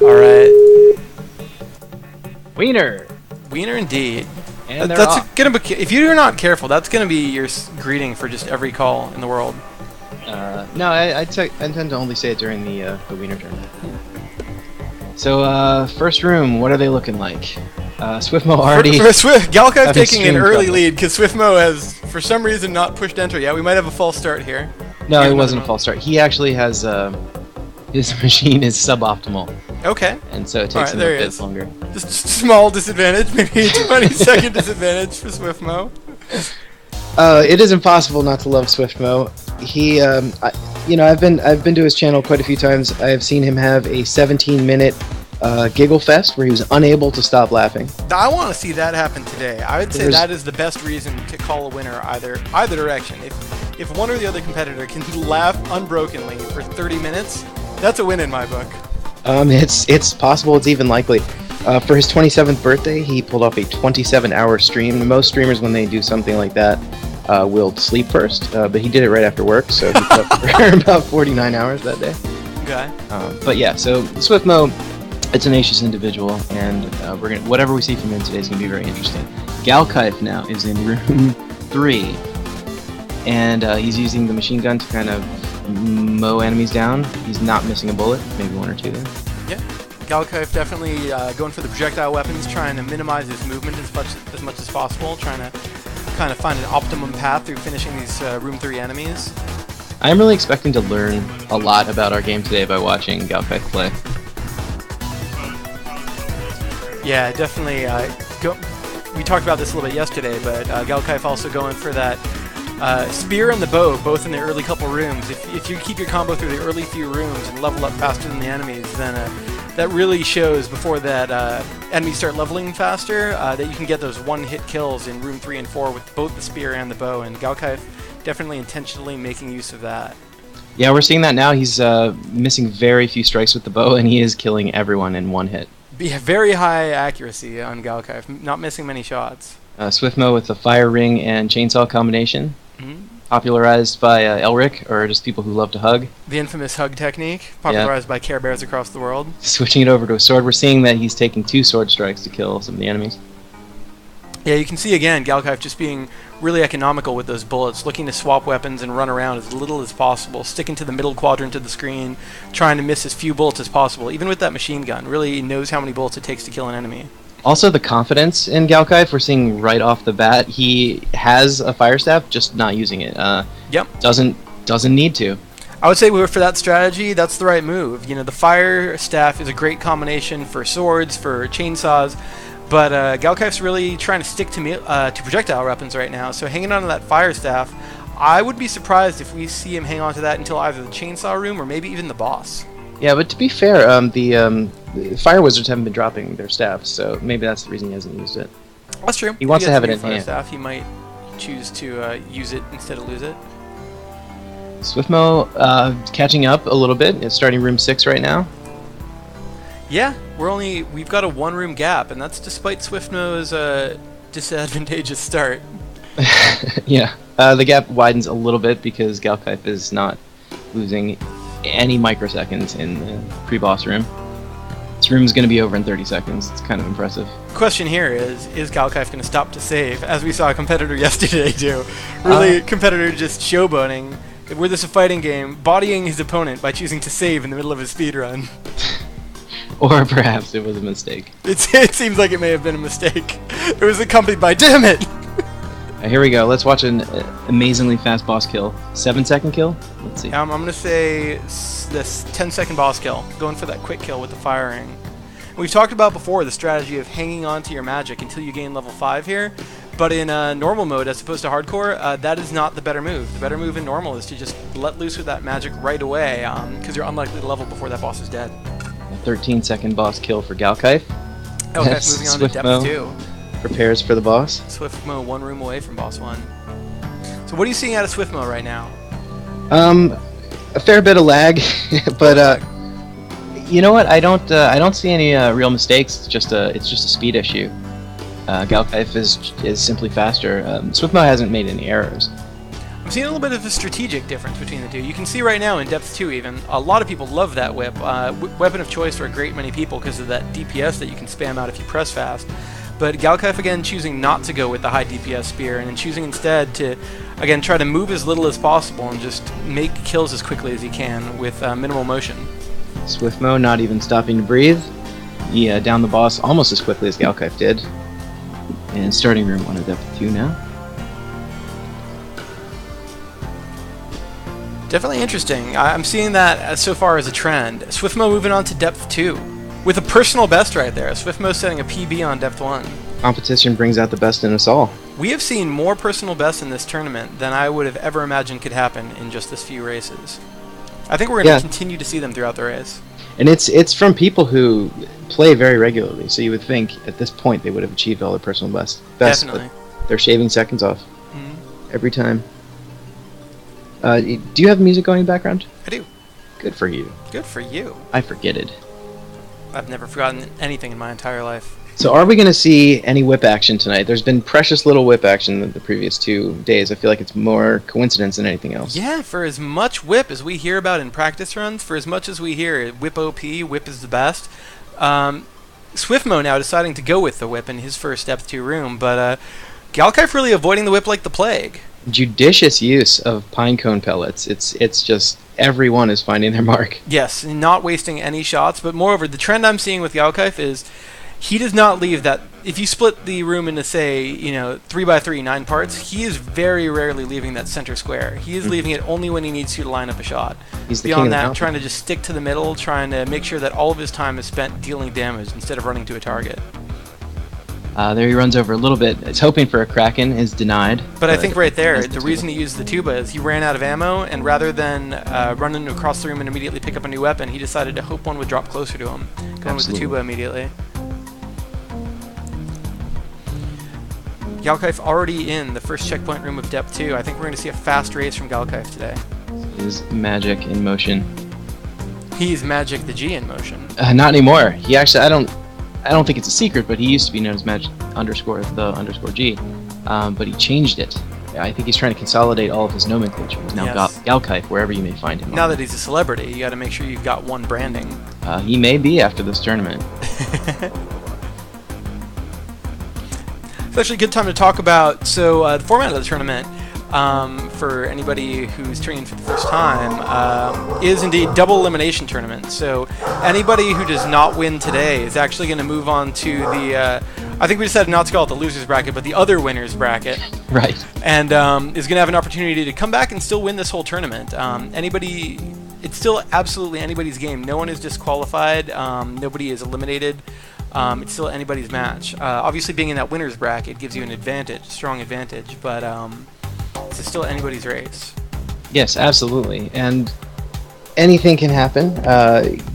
All right. Wiener. Wiener indeed. And That's gonna be, if you're not careful, that's gonna be your greeting for just every call in the world. No, I tend to only say it during the Wiener turn. So, first room, what are they looking like? Swiftmo already... Galkai's taking an early lead because Swiftmo has, for some reason, not pushed enter yet. We might have a false start here. No, it wasn't a false start. He actually has... his machine is suboptimal. Okay. And so it takes him a bit longer. Just a small disadvantage, maybe a 20-second disadvantage for Swiftmo. It is impossible not to love Swiftmo. He, I've been to his channel quite a few times. I have seen him have a 17-minute giggle fest where he was unable to stop laughing. I want to see that happen today. I would say that is the best reason to call a winner either direction. If one or the other competitor can laugh unbrokenly for 30 minutes, that's a win in my book. It's possible. It's even likely. For his 27th birthday, he pulled off a 27-hour stream. Most streamers, when they do something like that, will sleep first, but he did it right after work, so he slept for about 49 hours that day. Okay. But yeah, so Swiftmo, a tenacious individual, and whatever we see from him today is going to be very interesting. Galkaif now is in room 3, and he's using the machine gun to kind of mow enemies down. He's not missing a bullet, maybe one or two there. Yeah. Galkaif definitely going for the projectile weapons, trying to minimize his movement as much as possible, trying to kind of find an optimum path through finishing these room 3 enemies. I'm really expecting to learn a lot about our game today by watching Galkaif play. Yeah, definitely. We talked about this a little bit yesterday, but Galkaif also going for that spear and the bow, both in the early couple rooms. If you keep your combo through the early few rooms and level up faster than the enemies, then that really shows before that enemies start leveling faster that you can get those one-hit kills in room 3 and 4 with both the spear and the bow, and Galkaif definitely intentionally making use of that. Yeah, we're seeing that now. He's missing very few strikes with the bow, and he is killing everyone in one hit. Very high accuracy on Galkaif, not missing many shots. Swiftmo with the fire ring and chainsaw combination. Popularized by Elric, or just people who love to hug. The infamous hug technique, popularized by Care Bears across the world. Switching it over to a sword, we're seeing that he's taking 2 sword strikes to kill some of the enemies. Yeah, you can see again Galkaif just being really economical with those bullets, looking to swap weapons and run around as little as possible, sticking to the middle quadrant of the screen, trying to miss as few bullets as possible. Even with that machine gun, really knows how many bullets it takes to kill an enemy. Also, the confidence in Galkaif, we're seeing right off the bat. He has a fire staff, just not using it. Yep. Doesn't need to. I would say for that strategy, that's the right move. You know, the fire staff is a great combination for swords, for chainsaws, but Galkaif's really trying to stick to projectile weapons right now. So hanging on to that fire staff, I would be surprised if we see him hang on to that until either the chainsaw room or maybe even the boss. Yeah, but to be fair, the fire wizards haven't been dropping their staffs, so maybe that's the reason he hasn't used it. That's true. He wants to have it in hand. Staff, he might choose to use it instead of lose it. Swiftmo catching up a little bit. It's starting room 6 right now. Yeah, we've got a 1-room gap, and that's despite Swiftmo's disadvantageous start. Yeah, the gap widens a little bit because Galkaif is not losing any microseconds in the pre-boss room. This room is going to be over in 30 seconds. It's kind of impressive. Question here is Galkaif going to stop to save, as we saw a competitor yesterday do? Really, competitor just showboating. Were this a fighting game, bodying his opponent by choosing to save in the middle of his speedrun. Or perhaps it was a mistake. It seems like it may have been a mistake. It was accompanied by, damn it! Here we go. Let's watch an amazingly fast boss kill. 7-second kill? Let's see. I'm going to say this 10-second boss kill. Going for that quick kill with the firing. We've talked about before the strategy of hanging on to your magic until you gain level 5 here. But in normal mode, as opposed to hardcore, that is not the better move. The better move in normal is to just let loose with that magic right away, because you're unlikely to level before that boss is dead. A 13-second boss kill for Galkaif. Okay, moving on to depth 2. Prepares for the boss. Swiftmo 1 room away from boss 1. So what are you seeing out of Swiftmo right now? A fair bit of lag, but you know what? I don't see any real mistakes. It's just a speed issue. Galkaif is simply faster. Swiftmo hasn't made any errors. I'm seeing a little bit of a strategic difference between the two. You can see right now in Depth 2 even, a lot of people love that whip. Weapon of choice for a great many people because of that DPS that you can spam out if you press fast. But Galkaif again choosing not to go with the high DPS spear and choosing instead to, again, try to move as little as possible and just make kills as quickly as he can with minimal motion. Swiftmo not even stopping to breathe. He down the boss almost as quickly as Galkaif did. And starting room 1 of Depth 2 now. Definitely interesting. I'm seeing that so far as a trend. Swiftmo moving on to Depth 2. With a personal best right there. Swiftmo setting a PB on Depth 1. Competition brings out the best in us all. We have seen more personal bests in this tournament than I would have ever imagined could happen in just this few races. I think we're going to continue to see them throughout the race. And it's from people who play very regularly, so you would think at this point they would have achieved all their personal best. Definitely. But they're shaving seconds off every time. Do you have music going in the background? I do. Good for you. Good for you. I forget it. I've never forgotten anything in my entire life. So are we going to see any whip action tonight? There's been precious little whip action the previous 2 days. I feel like it's more coincidence than anything else. Yeah, for as much whip as we hear about in practice runs, for as much as we hear whip OP, whip is the best, Swiftmo now deciding to go with the whip in his first Depth 2 room, but Galkaif really avoiding the whip like the plague. Judicious use of pinecone pellets. It's just everyone is finding their mark. Yes, not wasting any shots, but moreover, the trend I'm seeing with Galkaif is he does not leave that. If you split the room into, say, 3x3, 9 parts, he is very rarely leaving that center square. He is leaving it only when he needs to line up a shot. He's the Beyond king of the that, mountain. trying to just stick to the middle, trying to make sure that all of his time is spent dealing damage instead of running to a target. There he runs over a little bit. He's hoping for a Kraken, is denied. But I think right there, the reason he used the tuba is he ran out of ammo, and rather than run across the room and immediately pick up a new weapon, he decided to hope one would drop closer to him, going with the tuba immediately. Galkaif already in the first checkpoint room of Depth 2. I think we're going to see a fast race from Galkaif today. Is magic in motion. He's Magic the G in motion. Not anymore. He actually, I don't think it's a secret, but he used to be known as Magic _ G, but he changed it. I think he's trying to consolidate all of his nomenclature. He's now Galkaif, wherever you may find him. Now that he's a celebrity, you got to make sure you've got one branding. He may be after this tournament. It's actually a good time to talk about the format of the tournament. For anybody who's tuning in for the first time, is indeed double elimination tournament. So anybody who does not win today is actually going to move on to the, I think we decided not to call it the losers bracket, but the other winners bracket. Right. And is going to have an opportunity to come back and still win this whole tournament. It's still absolutely anybody's game. No one is disqualified. Nobody is eliminated. It's still anybody's match. Obviously, being in that winners bracket gives you an advantage, strong advantage, but it's still anybody's race. Yes, absolutely. And anything can happen.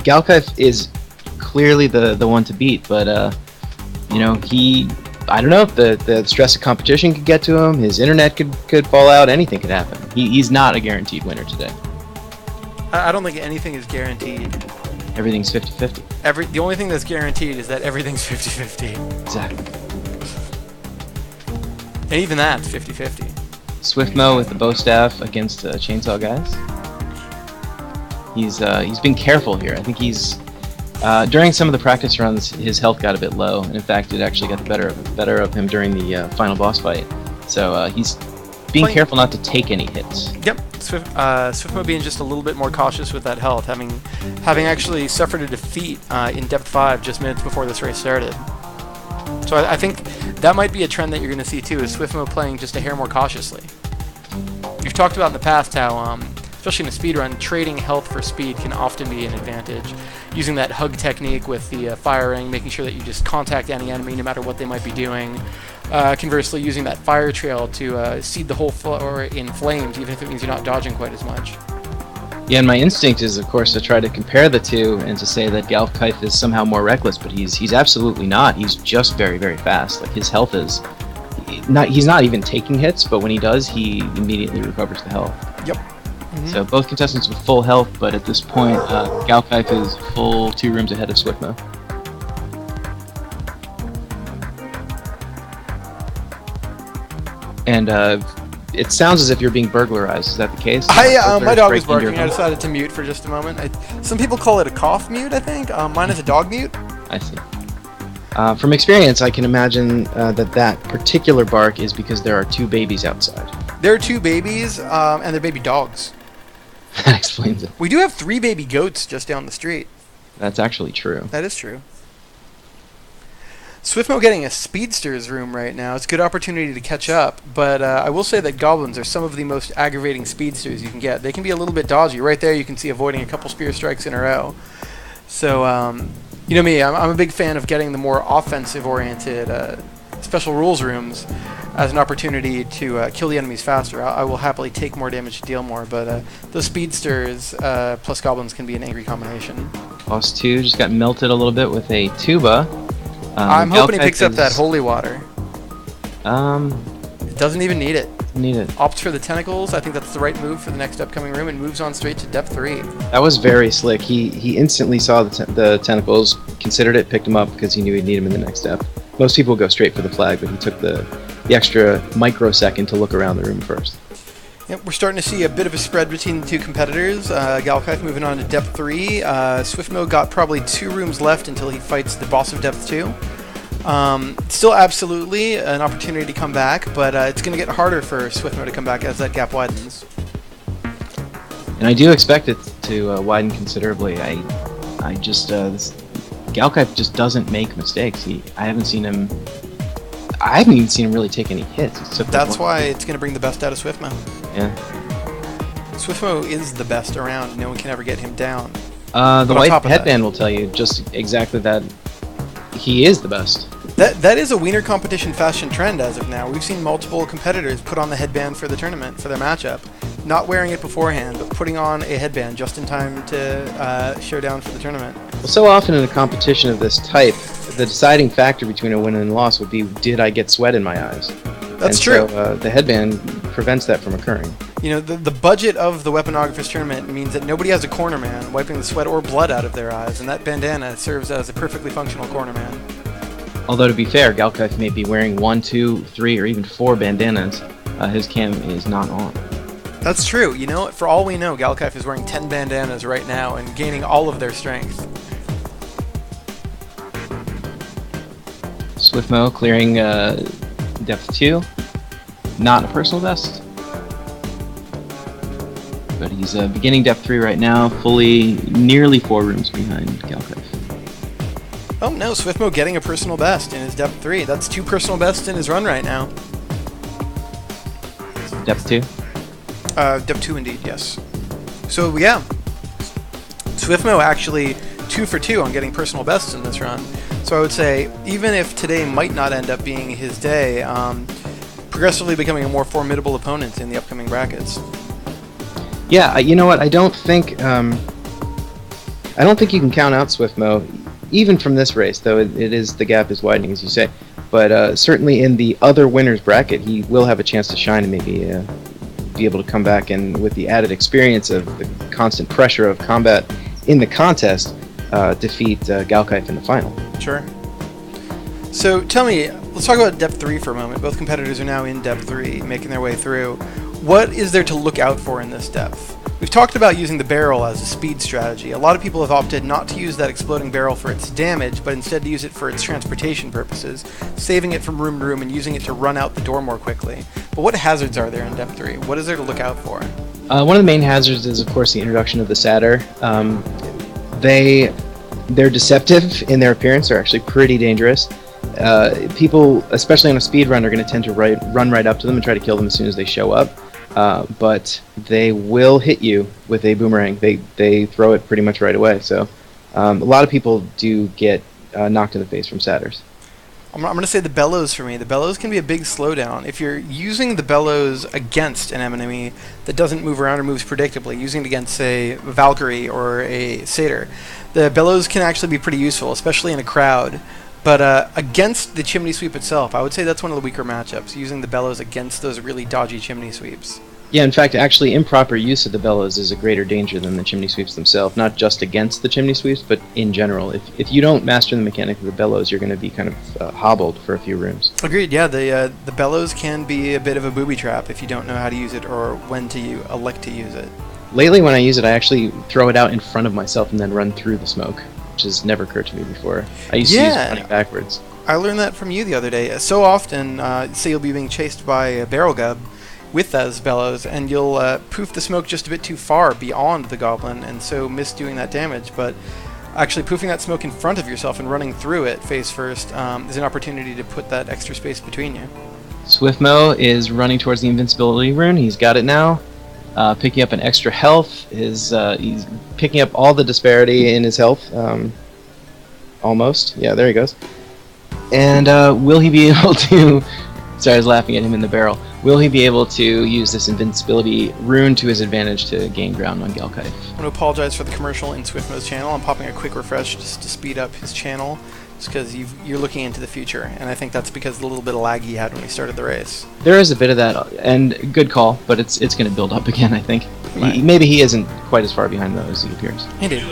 Galkaif is clearly the one to beat, but I don't know if the stress of competition could get to him, his internet could fall out, anything could happen. He's not a guaranteed winner today. I don't think anything is guaranteed. Everything's 50-50. The only thing that's guaranteed is that everything's 50-50. Exactly. And even that's 50-50. Swiftmo with the bow staff against Chainsaw Guys. He's been careful here. I think he's during some of the practice runs, his health got a bit low, and in fact, it actually got the better of him during the final boss fight. So he's being careful not to take any hits. Yep, Swiftmo being just a little bit more cautious with that health, having actually suffered a defeat in Depth 5 just minutes before this race started. So I think that might be a trend that you're going to see too, is Swiftmo playing just a hair more cautiously. You've talked about in the past how, especially in a speedrun, trading health for speed can often be an advantage. Using that hug technique with the firing, making sure that you just contact any enemy no matter what they might be doing. Conversely, using that fire trail to seed the whole floor in flames, even if it means you're not dodging quite as much. Yeah, and my instinct is, of course, to try to compare the two and to say that Galkaif is somehow more reckless, but he's absolutely not. He's just very, very fast. Like, his health is he's not even taking hits, but when he does, he immediately recovers the health. Yep. Mm-hmm. So both contestants with full health, but at this point, Galkaif is full 2 rooms ahead of Swiftmo. And It sounds as if you're being burglarized. Is that the case? My dog was Breaking barking. your I home? decided to mute for just a moment. Some people call it a cough mute, I think. Mine is a dog mute. I see. From experience, I can imagine that particular bark is because there are 2 babies outside. There are 2 babies, and they're baby dogs. That explains it. We do have 3 baby goats just down the street. That's actually true. That is true. Swiftmo getting a speedster's room right now. It's a good opportunity to catch up, but I will say that goblins are some of the most aggravating speedsters you can get. They can be a little bit dodgy. Right there you can see avoiding a couple spear strikes in a row. So, you know me, I'm a big fan of getting the more offensive-oriented special rules rooms as an opportunity to kill the enemies faster. I will happily take more damage to deal more, but those speedsters plus goblins can be an angry combination. Boss 2 just got melted a little bit with a tuba. I'm hoping he picks up that holy water. It Doesn't even need it. Need it. Opts for the tentacles. I think that's the right move for the next upcoming room, and moves on straight to depth 3. That was very slick. He instantly saw the tentacles, considered it, picked them up because he knew he'd need them in the next step. Most people go straight for the flag, but he took the extra microsecond to look around the room first. Yep, we're starting to see a bit of a spread between the 2 competitors. Galkaif moving on to depth 3. Swiftmo got probably 2 rooms left until he fights the boss of depth 2. Still absolutely an opportunity to come back, but it's going to get harder for Swiftmo to come back as that gap widens. And I do expect it to widen considerably. I just Galkaif just doesn't make mistakes. I haven't even seen him really take any hits. That's why it's going to bring the best out of Swiftmo. Yeah. Swiftmo is the best around. No one can ever get him down. The white headband will tell you just exactly that. He is the best. That is a wiener competition fashion trend as of now. We've seen multiple competitors put on the headband for the tournament, for their matchup. Not wearing it beforehand, but putting on a headband just in time to show down for the tournament. Well, so often in a competition of this type, the deciding factor between a win and a loss would be, did I get sweat in my eyes? That's true. So the headband prevents that from occurring. You know, the budget of the Weaponographist tournament means that nobody has a corner man wiping the sweat or blood out of their eyes, and that bandana serves as a perfectly functional corner man. Although, to be fair, Galkaif may be wearing 1, 2, 3, or even 4 bandanas. His cam is not on. That's true. You know, for all we know, Galkaif is wearing 10 bandanas right now and gaining all of their strength. Swiftmo clearing depth 2. Not a personal best. But he's beginning depth 3 right now, nearly 4 rooms behind Galkaif. Oh no, Swiftmo getting a personal best in his depth 3. That's 2 personal bests in his run right now. Depth 2? Depth 2 indeed, yes. So yeah, Swiftmo actually 2 for 2 on getting personal bests in this run. So I would say, even if today might not end up being his day, progressively becoming a more formidable opponent in the upcoming brackets. Yeah, you know what? I don't think you can count out Swiftmo, even from this race. Though the gap is widening, as you say. But certainly in the other winners bracket, he will have a chance to shine and maybe be able to come back and, with the added experience of the constant pressure of combat in the contest, defeat Galkaif in the final. Sure. So tell me, let's talk about depth 3 for a moment. Both competitors are now in depth 3, making their way through. What is there to look out for in this depth? We've talked about using the barrel as a speed strategy. A lot of people have opted not to use that exploding barrel for its damage, but instead to use it for its transportation purposes, saving it from room to room and using it to run out the door more quickly. But what hazards are there in depth 3? What is there to look out for? One of the main hazards is, of course, the introduction of the satyr. They're deceptive in their appearance. They're actually pretty dangerous. People, especially on a speed run, are going to tend to run right up to them and try to kill them as soon as they show up. But they will hit you with a boomerang. They throw it pretty much right away. So a lot of people do get knocked in the face from satyrs. I'm going to say the bellows for me. The bellows can be a big slowdown. If you're using the bellows against an enemy that doesn't move around or moves predictably, using it against, say, a Valkyrie or a Satyr, the bellows can actually be pretty useful, especially in a crowd. But against the chimney sweep itself, I would say that's one of the weaker matchups, using the bellows against those really dodgy chimney sweeps. Yeah, in fact, actually, improper use of the bellows is a greater danger than the chimney sweeps themselves. Not just against the chimney sweeps, but in general. If you don't master the mechanic of the bellows, you're going to be kind of hobbled for a few rooms. Agreed. Yeah, the bellows can be a bit of a booby trap if you don't know how to use it or when to elect to use it. Lately, when I use it, I actually throw it out in front of myself and then run through the smoke, which has never occurred to me before. I used to use it running backwards. I learned that from you the other day. So often, say you'll be being chased by a barrel gub with those bellows, and you'll poof the smoke just a bit too far beyond the goblin, and so miss doing that damage. But actually poofing that smoke in front of yourself and running through it face first is an opportunity to put that extra space between you. Swiftmo is running towards the invincibility rune. He's got it now. Picking up an extra health. He's picking up all the disparity in his health. Almost. Yeah, there he goes. And will he be able to... Sorry, I was laughing at him in the barrel. Will he be able to use this invincibility rune to his advantage to gain ground on Galkaif? I want to apologize for the commercial in Swiftmo's channel. I'm popping a quick refresh just to speed up his channel, just because you're looking into the future, and I think that's because of the little bit of lag he had when we started the race. There is a bit of that, and good call, but it's going to build up again, I think. Right. Maybe he isn't quite as far behind though as he appears. Indeed.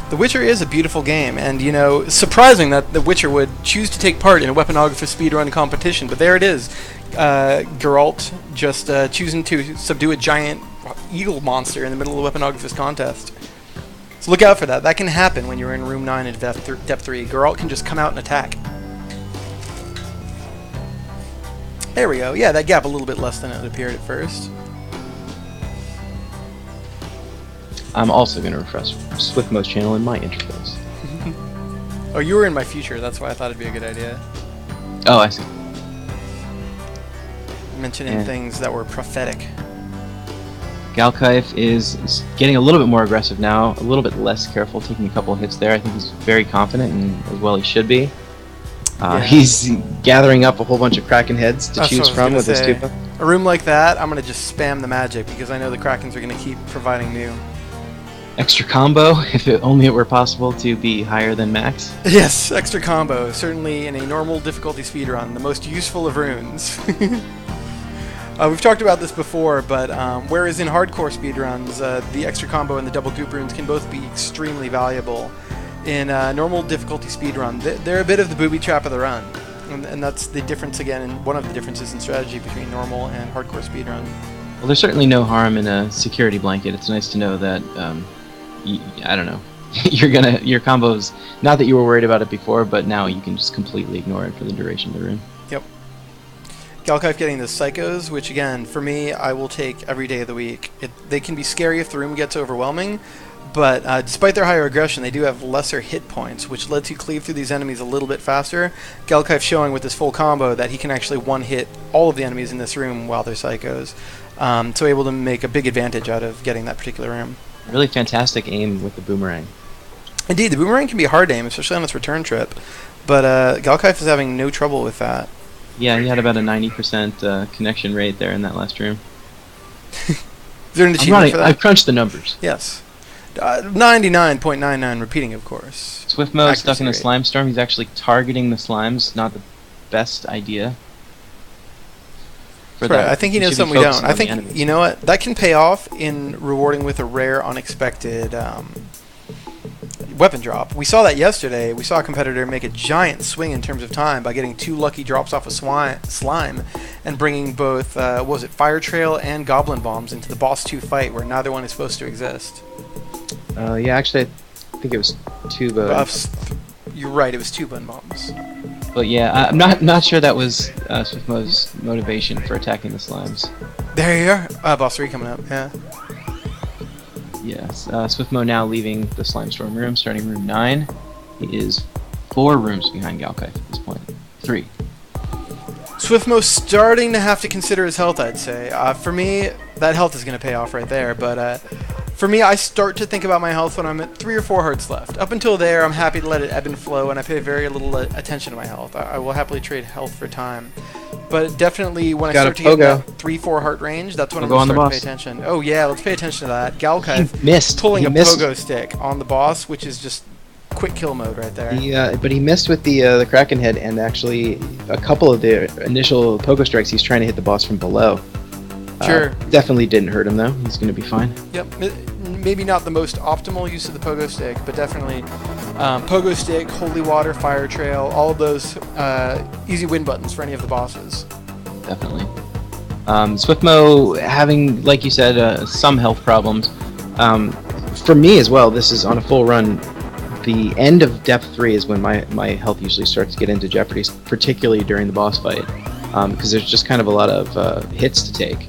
The Witcher is a beautiful game, and, you know, surprising that The Witcher would choose to take part in a Weaponographist speedrun competition, but there it is. Geralt just choosing to subdue a giant eagle monster in the middle of the Weaponographist contest. So look out for that. That can happen when you're in Room 9 in Depth 3. Geralt can just come out and attack. There we go. Yeah, that gap a little bit less than it appeared at first. I'm also going to refresh Swiftmo's channel in my interface. Oh, you were in my future. That's why I thought it'd be a good idea. Oh, I see. Mentioning things that were prophetic. Galkaif is getting a little bit more aggressive now, a little bit less careful, taking a couple of hits there. I think he's very confident, and as well he should be. He's gathering up a whole bunch of Kraken heads to choose from with his Puuba. A room like that, I'm going to just spam the magic, because I know the Krakens are going to keep providing new. Extra combo, if only it were possible to be higher than max. Yes, extra combo. Certainly in a normal difficulty speedrun, the most useful of runes. We've talked about this before, but whereas in hardcore speedruns, the extra combo and the double goop runes can both be extremely valuable, in normal difficulty speedrun, they're a bit of the booby trap of the run. And that's the difference, again, and one of the differences in strategy between normal and hardcore speedrun. Well, there's certainly no harm in a security blanket. It's nice to know that... I don't know. Your combos, not that you were worried about it before, but now you can just completely ignore it for the duration of the rune. Yep. Galkaif getting the Psychos, which again, for me, I will take every day of the week. They can be scary if the room gets overwhelming, but despite their higher aggression, they do have lesser hit points, which lets you cleave through these enemies a little bit faster. Galkaif showing with this full combo that he can actually one-hit all of the enemies in this room while they're Psychos, so able to make a big advantage out of getting that particular room. Really fantastic aim with the boomerang. Indeed, the boomerang can be a hard aim, especially on its return trip, but Galkaif is having no trouble with that. Yeah, he had about a 90% connection rate there in that last room. Is there an achievement for that? I've crunched the numbers. Yes. 99.99 repeating, of course. Swiftmo is stuck in a slime storm. He's actually targeting the slimes. Not the best idea. Right. I think he knows something we don't. I think, you know what, that can pay off in rewarding with a rare, unexpected weapon drop. We saw that yesterday. We saw a competitor make a giant swing in terms of time by getting 2 lucky drops off of slime and bringing both, what was it, Fire Trail and Goblin Bombs into the Boss 2 fight where neither one is supposed to exist. Yeah, actually, I think it was Puuba. You're right, it was 2 bun bombs. But yeah, I'm not sure that was Swiftmo's motivation for attacking the slimes. There you are. Boss 3 coming up, yeah. Yes, Swiftmo now leaving the slime storm room, starting room 9. He is 4 rooms behind Galkaif at this point. 3. Swiftmo starting to have to consider his health, I'd say. For me, that health is going to pay off right there, but for me, I start to think about my health when I'm at 3 or 4 hearts left. Up until there, I'm happy to let it ebb and flow, and I pay very little attention to my health. I will happily trade health for time. But definitely, when I start to get in that 3-4 heart range, that's when I'm going to start to pay attention. Oh yeah, let's pay attention to that. Galkaif pulling a pogo stick on the boss, which is just quick kill mode right there. But he missed with the Kraken head, and actually a couple of the initial pogo strikes, he's trying to hit the boss from below. Sure. Definitely didn't hurt him though. He's going to be fine. Yep. Maybe not the most optimal use of the pogo stick, but definitely pogo stick, holy water, fire trail, all of those easy win buttons for any of the bosses. Definitely. Swiftmo having, like you said, some health problems. For me as well, this is on a full run. The end of depth 3 is when my health usually starts to get into jeopardy, particularly during the boss fight, because there's just kind of a lot of hits to take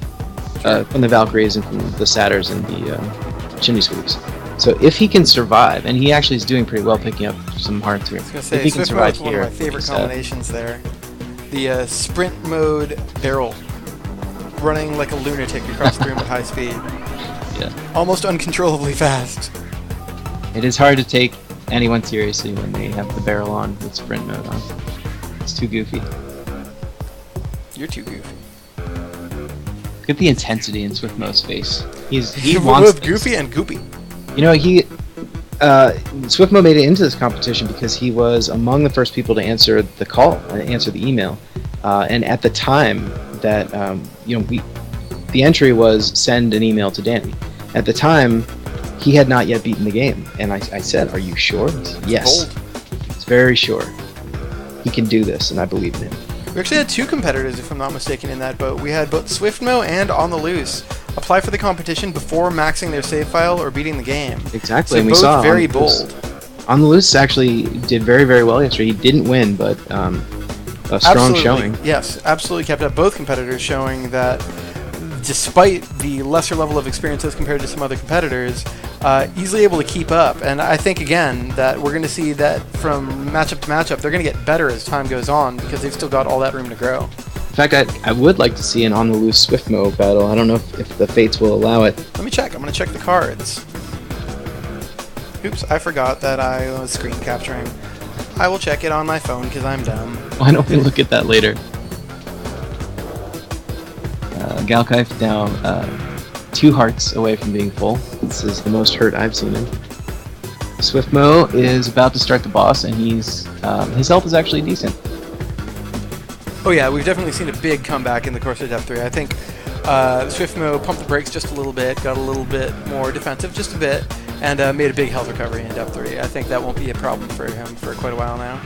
from the Valkyries and from the Satyrs and the Chimney Sweeps. So if he can survive, and he actually is doing pretty well picking up some hard too. I was going to say, if he can survive one here, of my favorite combinations there. The sprint mode barrel, running like a lunatic across the room at high speed. Yeah. Almost uncontrollably fast. It is hard to take anyone seriously when they have the barrel on with sprint mode on. It's too goofy. You're too goofy. Look at the intensity in Swiftmo's face. He Both wants goofy and goopy. You know, Swiftmo made it into this competition because he was among the first people to answer the call, answer the email, and at the time that the entry was send an email to Danny. At the time, he had not yet beaten the game, and I said, "Are you sure?" He said, yes, he's very sure. He can do this, and I believe in him. We actually had 2 competitors, if I'm not mistaken, in that boat. We had both Swiftmo and On the Loose apply for the competition before maxing their save file or beating the game. Exactly, So and we both saw very bold. On the Loose actually did very, very well yesterday. He didn't win, but a strong showing. Yes, absolutely kept up. Both competitors showing that despite the lesser level of experience as compared to some other competitors, easily able to keep up. And I think, again, that we're going to see that from matchup to matchup, they're going to get better as time goes on because they've still got all that room to grow. In fact, I would like to see an On the Loose Swiftmo battle. I don't know if the fates will allow it. Let me check. I'm going to check the cards. Oops, I forgot that I was screen capturing. I will check it on my phone because I'm dumb. Why don't we look at that later? Galkaif now 2 hearts away from being full. This is the most hurt I've seen him. Swiftmo is about to start the boss, and his health is actually decent. Oh yeah, we've definitely seen a big comeback in the course of Depth 3. I think Swiftmo pumped the brakes just a little bit, got a little bit more defensive, just a bit, and made a big health recovery in Depth 3. I think that won't be a problem for him for quite a while now.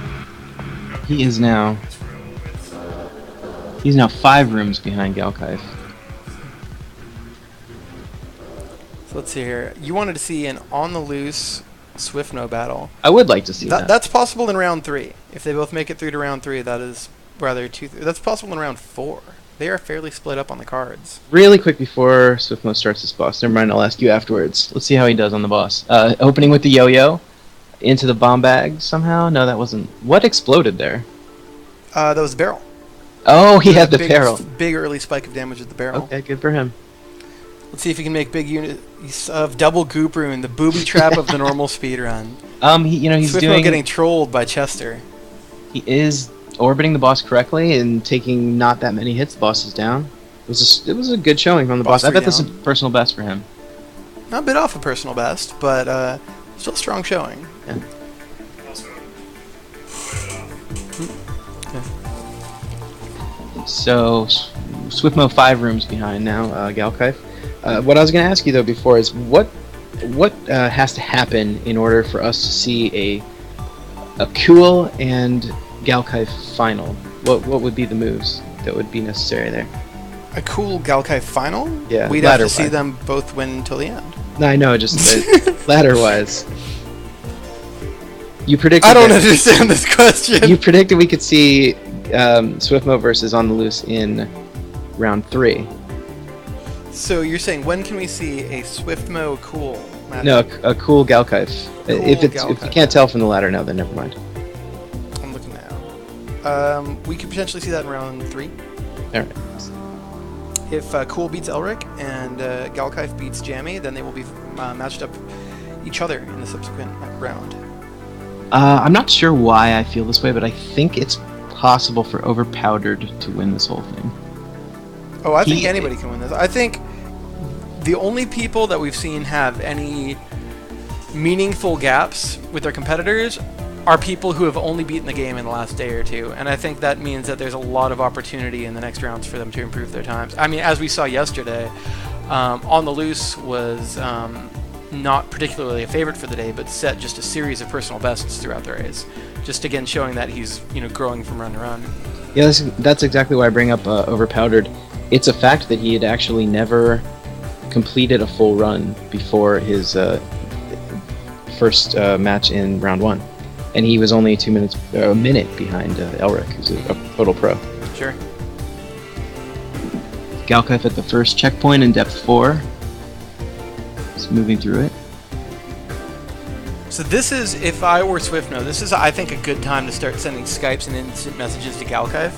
He's now 5 rooms behind Galkaif. So let's see here. You wanted to see an on-the-loose Swiftmo battle. I would like to see that. That's possible in round 3. If they both make it through to round 3, that is rather that's possible in round 4. They are fairly split up on the cards. Really quick before Swiftmo starts this boss, never mind, I'll ask you afterwards. Let's see how he does on the boss. Opening with the yo-yo into the bomb bag somehow? No, that wasn't. What exploded there? That was the barrel. Oh, he had the barrel. Big early spike of damage with the barrel. Okay, good for him. Let's see if he can make big use of double goop rune, the booby trap of the normal speedrun. He's Swiftmo getting trolled by Chester. He is orbiting the boss correctly and taking not that many hits. The boss is down. It was a good showing from the boss. I bet this is a personal best for him. Not a bit off a personal best, but still a strong showing. Yeah. So, Swiftmo 5 rooms behind now, Galkaif. What I was going to ask you though before is what has to happen in order for us to see a Cool and Galkaif final? What would be the moves that would be necessary there? A Cool Galkaif final? Yeah, we'd have to see them both win until the end. No, I know, just ladder-wise. You predicted. I don't understand this question. You predicted we could see Swiftmo versus On the Loose in round 3. So you're saying when can we see a Swiftmo Cool match? No, a Cool Galkaif. If Galkaif. you can't tell from the ladder now, then never mind. I'm looking now. We could potentially see that in round 3. All right. If Cool beats Elric and Galkaif beats Jammy, then they will be matched up each other in the subsequent round. I'm not sure why I feel this way, but I think it's possible for Overpowdered to win this whole thing. Oh, I think anybody can win this. I think the only people that we've seen have any meaningful gaps with their competitors are people who have only beaten the game in the last day or two, and I think that means that there's a lot of opportunity in the next rounds for them to improve their times. I mean, as we saw yesterday, On the Loose was not particularly a favorite for the day, but set just a series of personal bests throughout the race, just again showing that he's growing from run to run. Yeah, that's exactly why I bring up Overpowdered. It's a fact that he had actually never completed a full run before his first match in round 1. And he was only a minute behind Elric, who's a total pro. Sure. Galkaif at the first checkpoint in depth 4. Just moving through it. So this is, if I were SwiftNo, this is, I think, a good time to start sending Skypes and instant messages to Galkaif.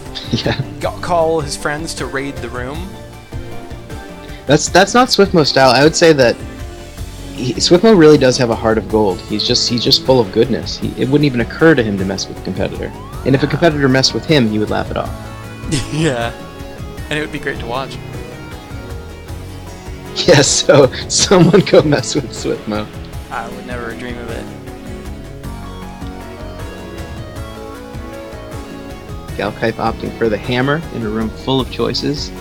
Yeah. Call his friends to raid the room. That's not SwiftMo style. I would say that SwiftMo really does have a heart of gold. He's just full of goodness. It wouldn't even occur to him to mess with a competitor. And if a competitor messed with him, he would laugh it off. Yeah. And it would be great to watch. Yeah, so someone go mess with SwiftMo. I would never dream of it. Galkaif opting for the hammer in a room full of choices.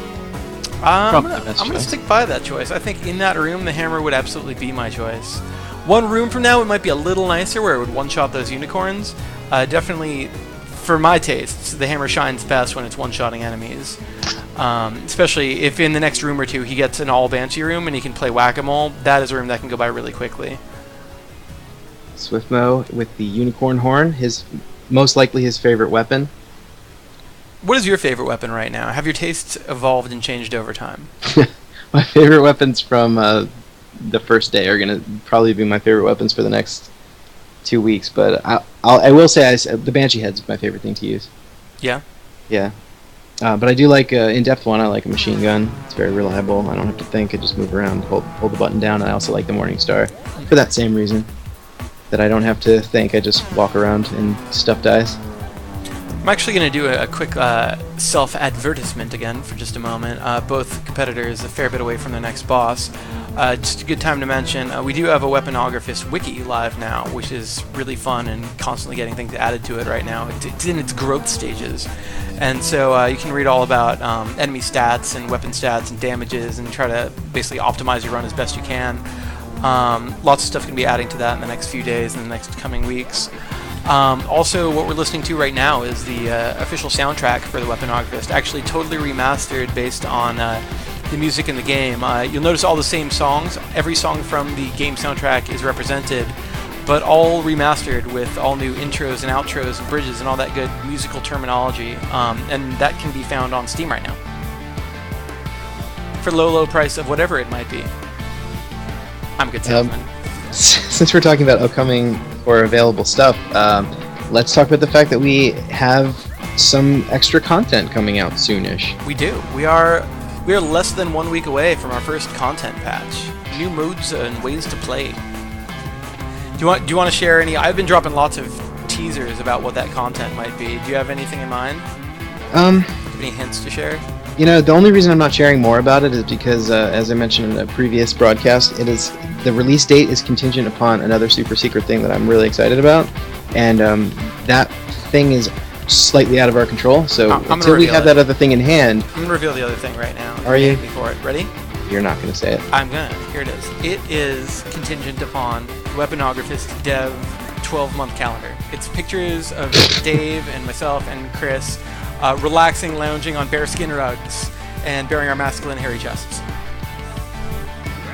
I'm gonna stick by that choice. I think in that room, the hammer would absolutely be my choice. One room from now, it might be a little nicer, where it would one-shot those unicorns. Definitely, for my tastes, the hammer shines best when it's one-shotting enemies. Especially if in the next room or two he gets an all-Banshee room and he can play Whack-A-Mole. That is a room that can go by really quickly. SwiftMo with the unicorn horn, most likely his favorite weapon. What is your favorite weapon right now? Have your tastes evolved and changed over time? My favorite weapons from the first day are going to probably be my favorite weapons for the next 2 weeks, but I will say the Banshee Head's my favorite thing to use. Yeah? Yeah. But I do like, in depth 1, I like a machine gun. It's very reliable. I don't have to think. I just move around, hold the button down. And I also like the Morning Star for that same reason, that I don't have to think. I just walk around and stuff dies. I'm actually going to do a quick self-advertisement again for just a moment. Both competitors a fair bit away from the next boss. Just a good time to mention, we do have a Weaponographist wiki live now, which is really fun and constantly getting things added to it right now. It's in its growth stages. And so you can read all about enemy stats and weapon stats and damages and try to basically optimize your run as best you can. Lots of stuff going to be adding to that in the next few days and the next coming weeks. Also, what we're listening to right now is the official soundtrack for the Weaponographist, actually totally remastered based on the music in the game. You'll notice all the same songs. Every song from the game soundtrack is represented, but all remastered with all new intros and outros and bridges and all that good musical terminology. And that can be found on Steam right now for low price of whatever it might be. I'm a good salesman. Since we're talking about upcoming or available stuff, let's talk about the fact that we have some extra content coming out soonish. We do. We are less than 1 week away from our first content patch. New modes and ways to play. Do you want to share any? I've been dropping lots of teasers about what that content might be. Do you have anything in mind? Any hints to share? The only reason I'm not sharing more about it is because, as I mentioned in a previous broadcast, the release date is contingent upon another super secret thing that I'm really excited about, and that thing is slightly out of our control. So until we have that other thing in hand, I'm gonna reveal the other thing right now. Are you? Before it, ready? You're not gonna say it. I'm gonna. Here it is. It is contingent upon Weaponographist Dev 12-month calendar. It's pictures of Dave and myself and Chris. Relaxing, lounging on bearskin rugs, and bearing our masculine hairy chests.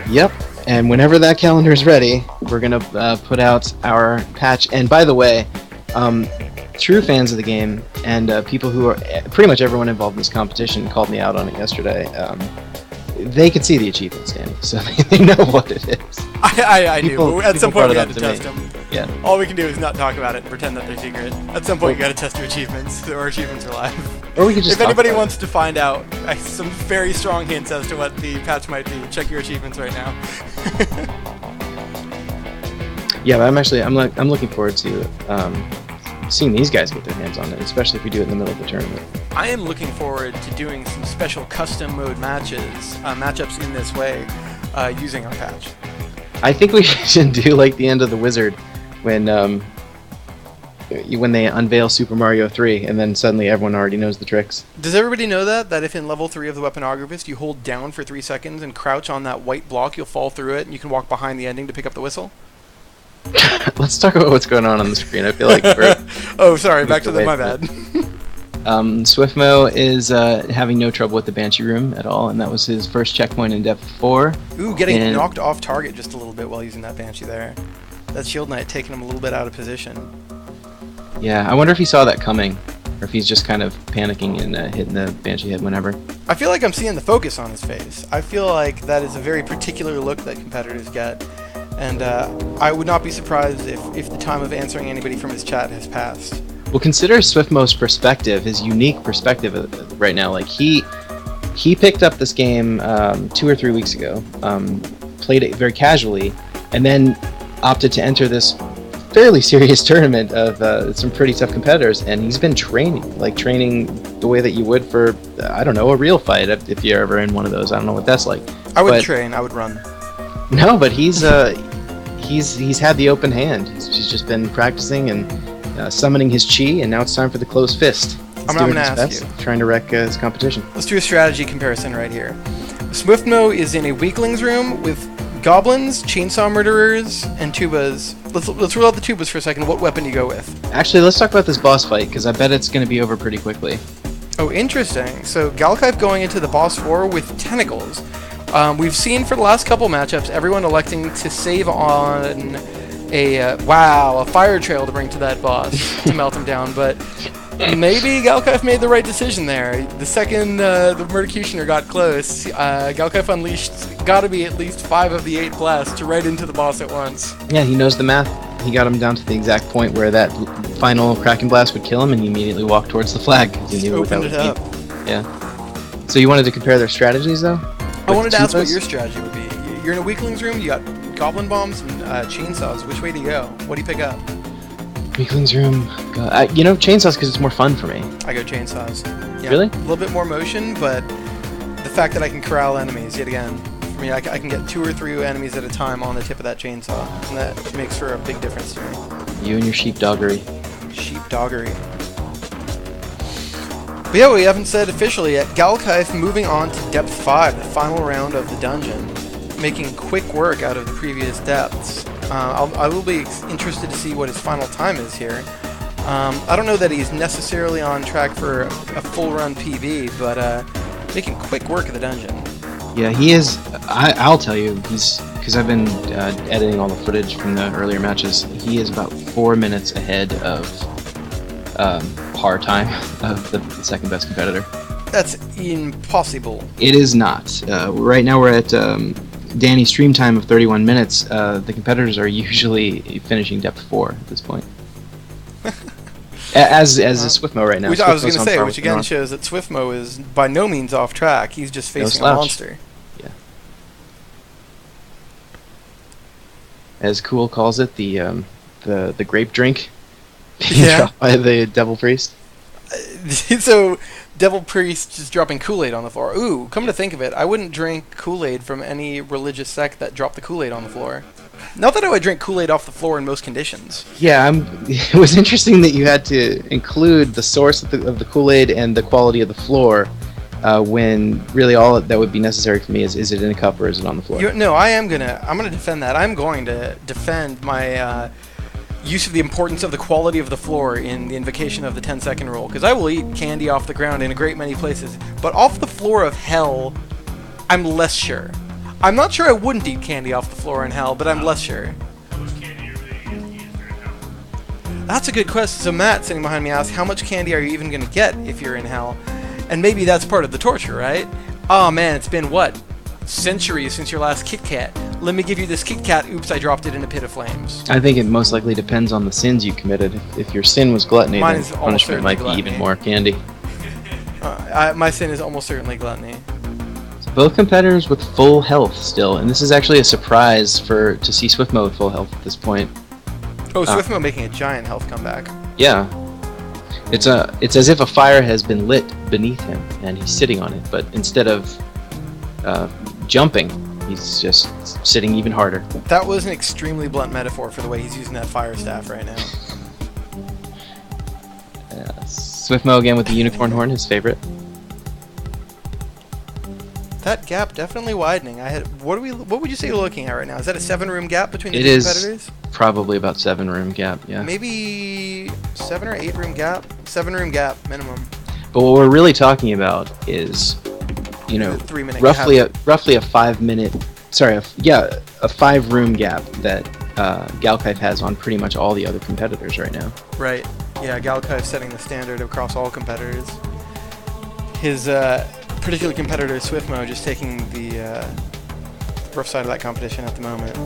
Yep, and whenever that calendar is ready, we're going to put out our patch. And by the way, true fans of the game and people who are pretty much everyone involved in this competition called me out on it yesterday. They could see the achievements, Danny, so they know what it is. I do. At some point, we got to test them. Yeah. All we can do is not talk about it and pretend that they're secret. At some point, you got to test your achievements. Our achievements are live. Or we could just. If anybody wants to find out some very strong hints as to what the patch might be, check your achievements right now. Yeah, but I'm looking forward to seeing these guys get their hands on it, especially if we do it in the middle of the tournament. I am looking forward to doing some special custom mode matchups in this way, using our patch. I think we should do like the end of the Wizard, when when they unveil Super Mario 3, and then suddenly everyone already knows the tricks. Does everybody know that if in level 3 of the Weaponographist you hold down for 3 seconds and crouch on that white block, you'll fall through it and you can walk behind the ending to pick up the whistle? Let's talk about what's going on the screen. I feel like we're... Oh, sorry, back to my bad. Swiftmo is having no trouble with the Banshee room at all, and that was his first checkpoint in depth 4. Ooh, getting knocked off target just a little bit while using that Banshee there. That Shield Knight taking him a little bit out of position. Yeah, I wonder if he saw that coming, or if he's just kind of panicking and hitting the Banshee head whenever. I feel like I'm seeing the focus on his face. I feel like that is a very particular look that competitors get, and I would not be surprised if the time of answering anybody from his chat has passed. Well, consider Swiftmo's perspective, his unique perspective right now. Like, he picked up this game 2 or 3 weeks ago, played it very casually, and then opted to enter this fairly serious tournament of some pretty tough competitors, and he's been training the way that you would for, I don't know, a real fight if you're ever in one of those. I don't know what that's like. I wouldn't train, I would run. No, but he's had the open hand. He's just been practicing and summoning his chi, and now it's time for the closed fist. I'm going to ask you. Trying to wreck his competition. Let's do a strategy comparison right here. Swiftmo is in a weaklings room with goblins, chainsaw murderers, and tubas. Let's rule out the tubas for a second. What weapon do you go with? Actually, let's talk about this boss fight, because I bet it's going to be over pretty quickly. Oh, interesting. So Galkaif going into the boss 4 with tentacles. We've seen for the last couple matchups everyone electing to save on a fire trail to bring to that boss to melt him down, but maybe Galkaif made the right decision there. The second the Murdercutioner got close, Galkaif unleashed gotta be at least 5 of the 8 blasts right into the boss at once. Yeah, he knows the math. He got him down to the exact point where that final Kraken Blast would kill him, and he immediately walked towards the flag. He knew opened it up. Yeah. So you wanted to compare their strategies, though? I wanted to ask what your strategy would be. You're in a weaklings room, you got goblin bombs and chainsaws. Which way do you go? What do you pick up? Weaklings room. Chainsaws because it's more fun for me. I go chainsaws. Yeah, really? A little bit more motion, but the fact that I can corral enemies yet again. For me, I can get 2 or 3 enemies at a time on the tip of that chainsaw, and that makes for a big difference to me. You and your sheepdoggery. Sheepdoggery. But yeah, we haven't said officially yet. Galkaif moving on to depth 5, the final round of the dungeon, making quick work out of the previous depths. I will be interested to see what his final time is here. I don't know that he's necessarily on track for a full run PB, but making quick work of the dungeon. Yeah, he is. I'll tell you, because I've been editing all the footage from the earlier matches. He is about 4 minutes ahead of par time of the second best competitor. That's impossible. It is not. Right now we're at Danny's stream time of 31 minutes. The competitors are usually finishing depth 4 at this point. As is Swiftmo right now. I was going to say, which again shows that Swiftmo is by no means off track. He's just facing a monster. Yeah. As Cool calls it, the grape drink. Yeah. By the Devil Priest. So, Devil Priest just dropping Kool-Aid on the floor. Ooh, come to think of it, I wouldn't drink Kool-Aid from any religious sect that dropped the Kool-Aid on the floor. Not that I would drink Kool-Aid off the floor in most conditions. Yeah, it was interesting that you had to include the source of the Kool-Aid and the quality of the floor when really all that would be necessary for me is it in a cup or is it on the floor? No, I'm gonna defend that. I'm going to defend my use of the importance of the quality of the floor in the invocation of the 10-second rule, because I will eat candy off the ground in a great many places, but off the floor of hell, I'm less sure. I'm not sure I wouldn't eat candy off the floor in hell, but I'm less sure. That's a good question. So Matt, sitting behind me, asked, how much candy are you even going to get if you're in hell? And maybe that's part of the torture, right? Oh man, it's been, what, centuries since your last Kit Kat. Let me give you this Kit Kat. Oops, I dropped it in a pit of flames. I think it most likely depends on the sins you committed. If your sin was gluttony, then punishment might be even more candy. My sin is almost certainly gluttony. So both competitors with full health still, and this is actually a surprise to see Swiftmo with full health at this point. Oh, Swiftmo making a giant health comeback. Yeah. It's as if a fire has been lit beneath him, and he's sitting on it, but instead of jumping, he's just sitting even harder. That was an extremely blunt metaphor for the way he's using that fire staff right now. Swiftmo again with the unicorn horn, his favorite. That gap definitely widening. What would you say you're looking at right now? Is that a 7-room gap between the It two is competitors? probably about 7-room gap, yeah. Maybe 7 or 8-room gap. 7-room gap minimum. But what we're really talking about is, you know, The 3-minute roughly gap. a 5-minute, sorry, a 5-room gap that Galkaif has on pretty much all the other competitors right now. Right. Yeah, Galkaif setting the standard across all competitors. His particular competitor, Swiftmo, just taking the rough side of that competition at the moment.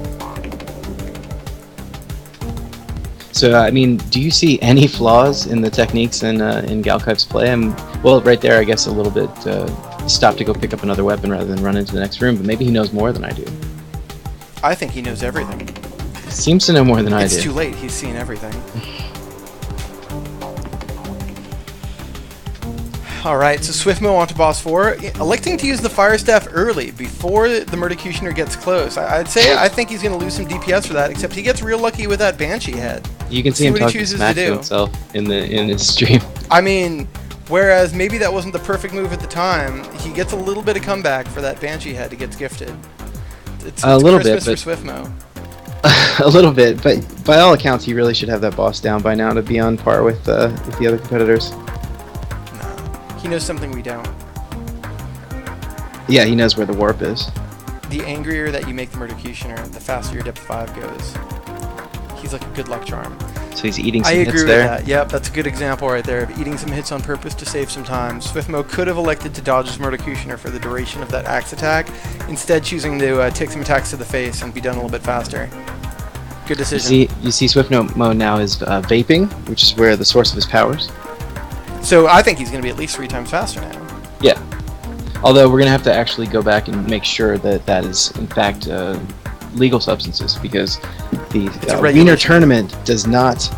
So, I mean, do you see any flaws in the techniques in Galkaif's play? Well, right there, I guess a little bit stop to go pick up another weapon rather than run into the next room, but maybe he knows more than I do. I think he knows everything. Seems to know more than I do. It's too late. He's seen everything. Alright, so Swiftmo on to boss 4, electing to use the Fire Staff early, before the Murdercutioner gets close. I think he's going to lose some DPS for that, except he gets real lucky with that Banshee head. You can see him talking smack to himself in his stream. I mean, whereas maybe that wasn't the perfect move at the time, he gets a little bit of comeback for that Banshee head he gets gifted. It's a little Christmas bit, for Swiftmo. A little bit, but by all accounts, he really should have that boss down by now to be on par with the other competitors. He knows something we don't. Yeah, he knows where the warp is. The angrier that you make the Murdercutioner, the faster your depth 5 goes. He's like a good luck charm. So he's eating some I hits agree with there. that. Yep, that's a good example right there of eating some hits on purpose to save some time. Swiftmo could have elected to dodge his Murdercutioner for the duration of that axe attack, instead choosing to take some attacks to the face and be done a little bit faster. Good decision. You see Swiftmo now is vaping, which is where the source of his powers. So I think he's going to be at least 3 times faster now. Yeah. Although we're going to have to actually go back and make sure that that is, in fact, legal substances, because the Wiener tournament does not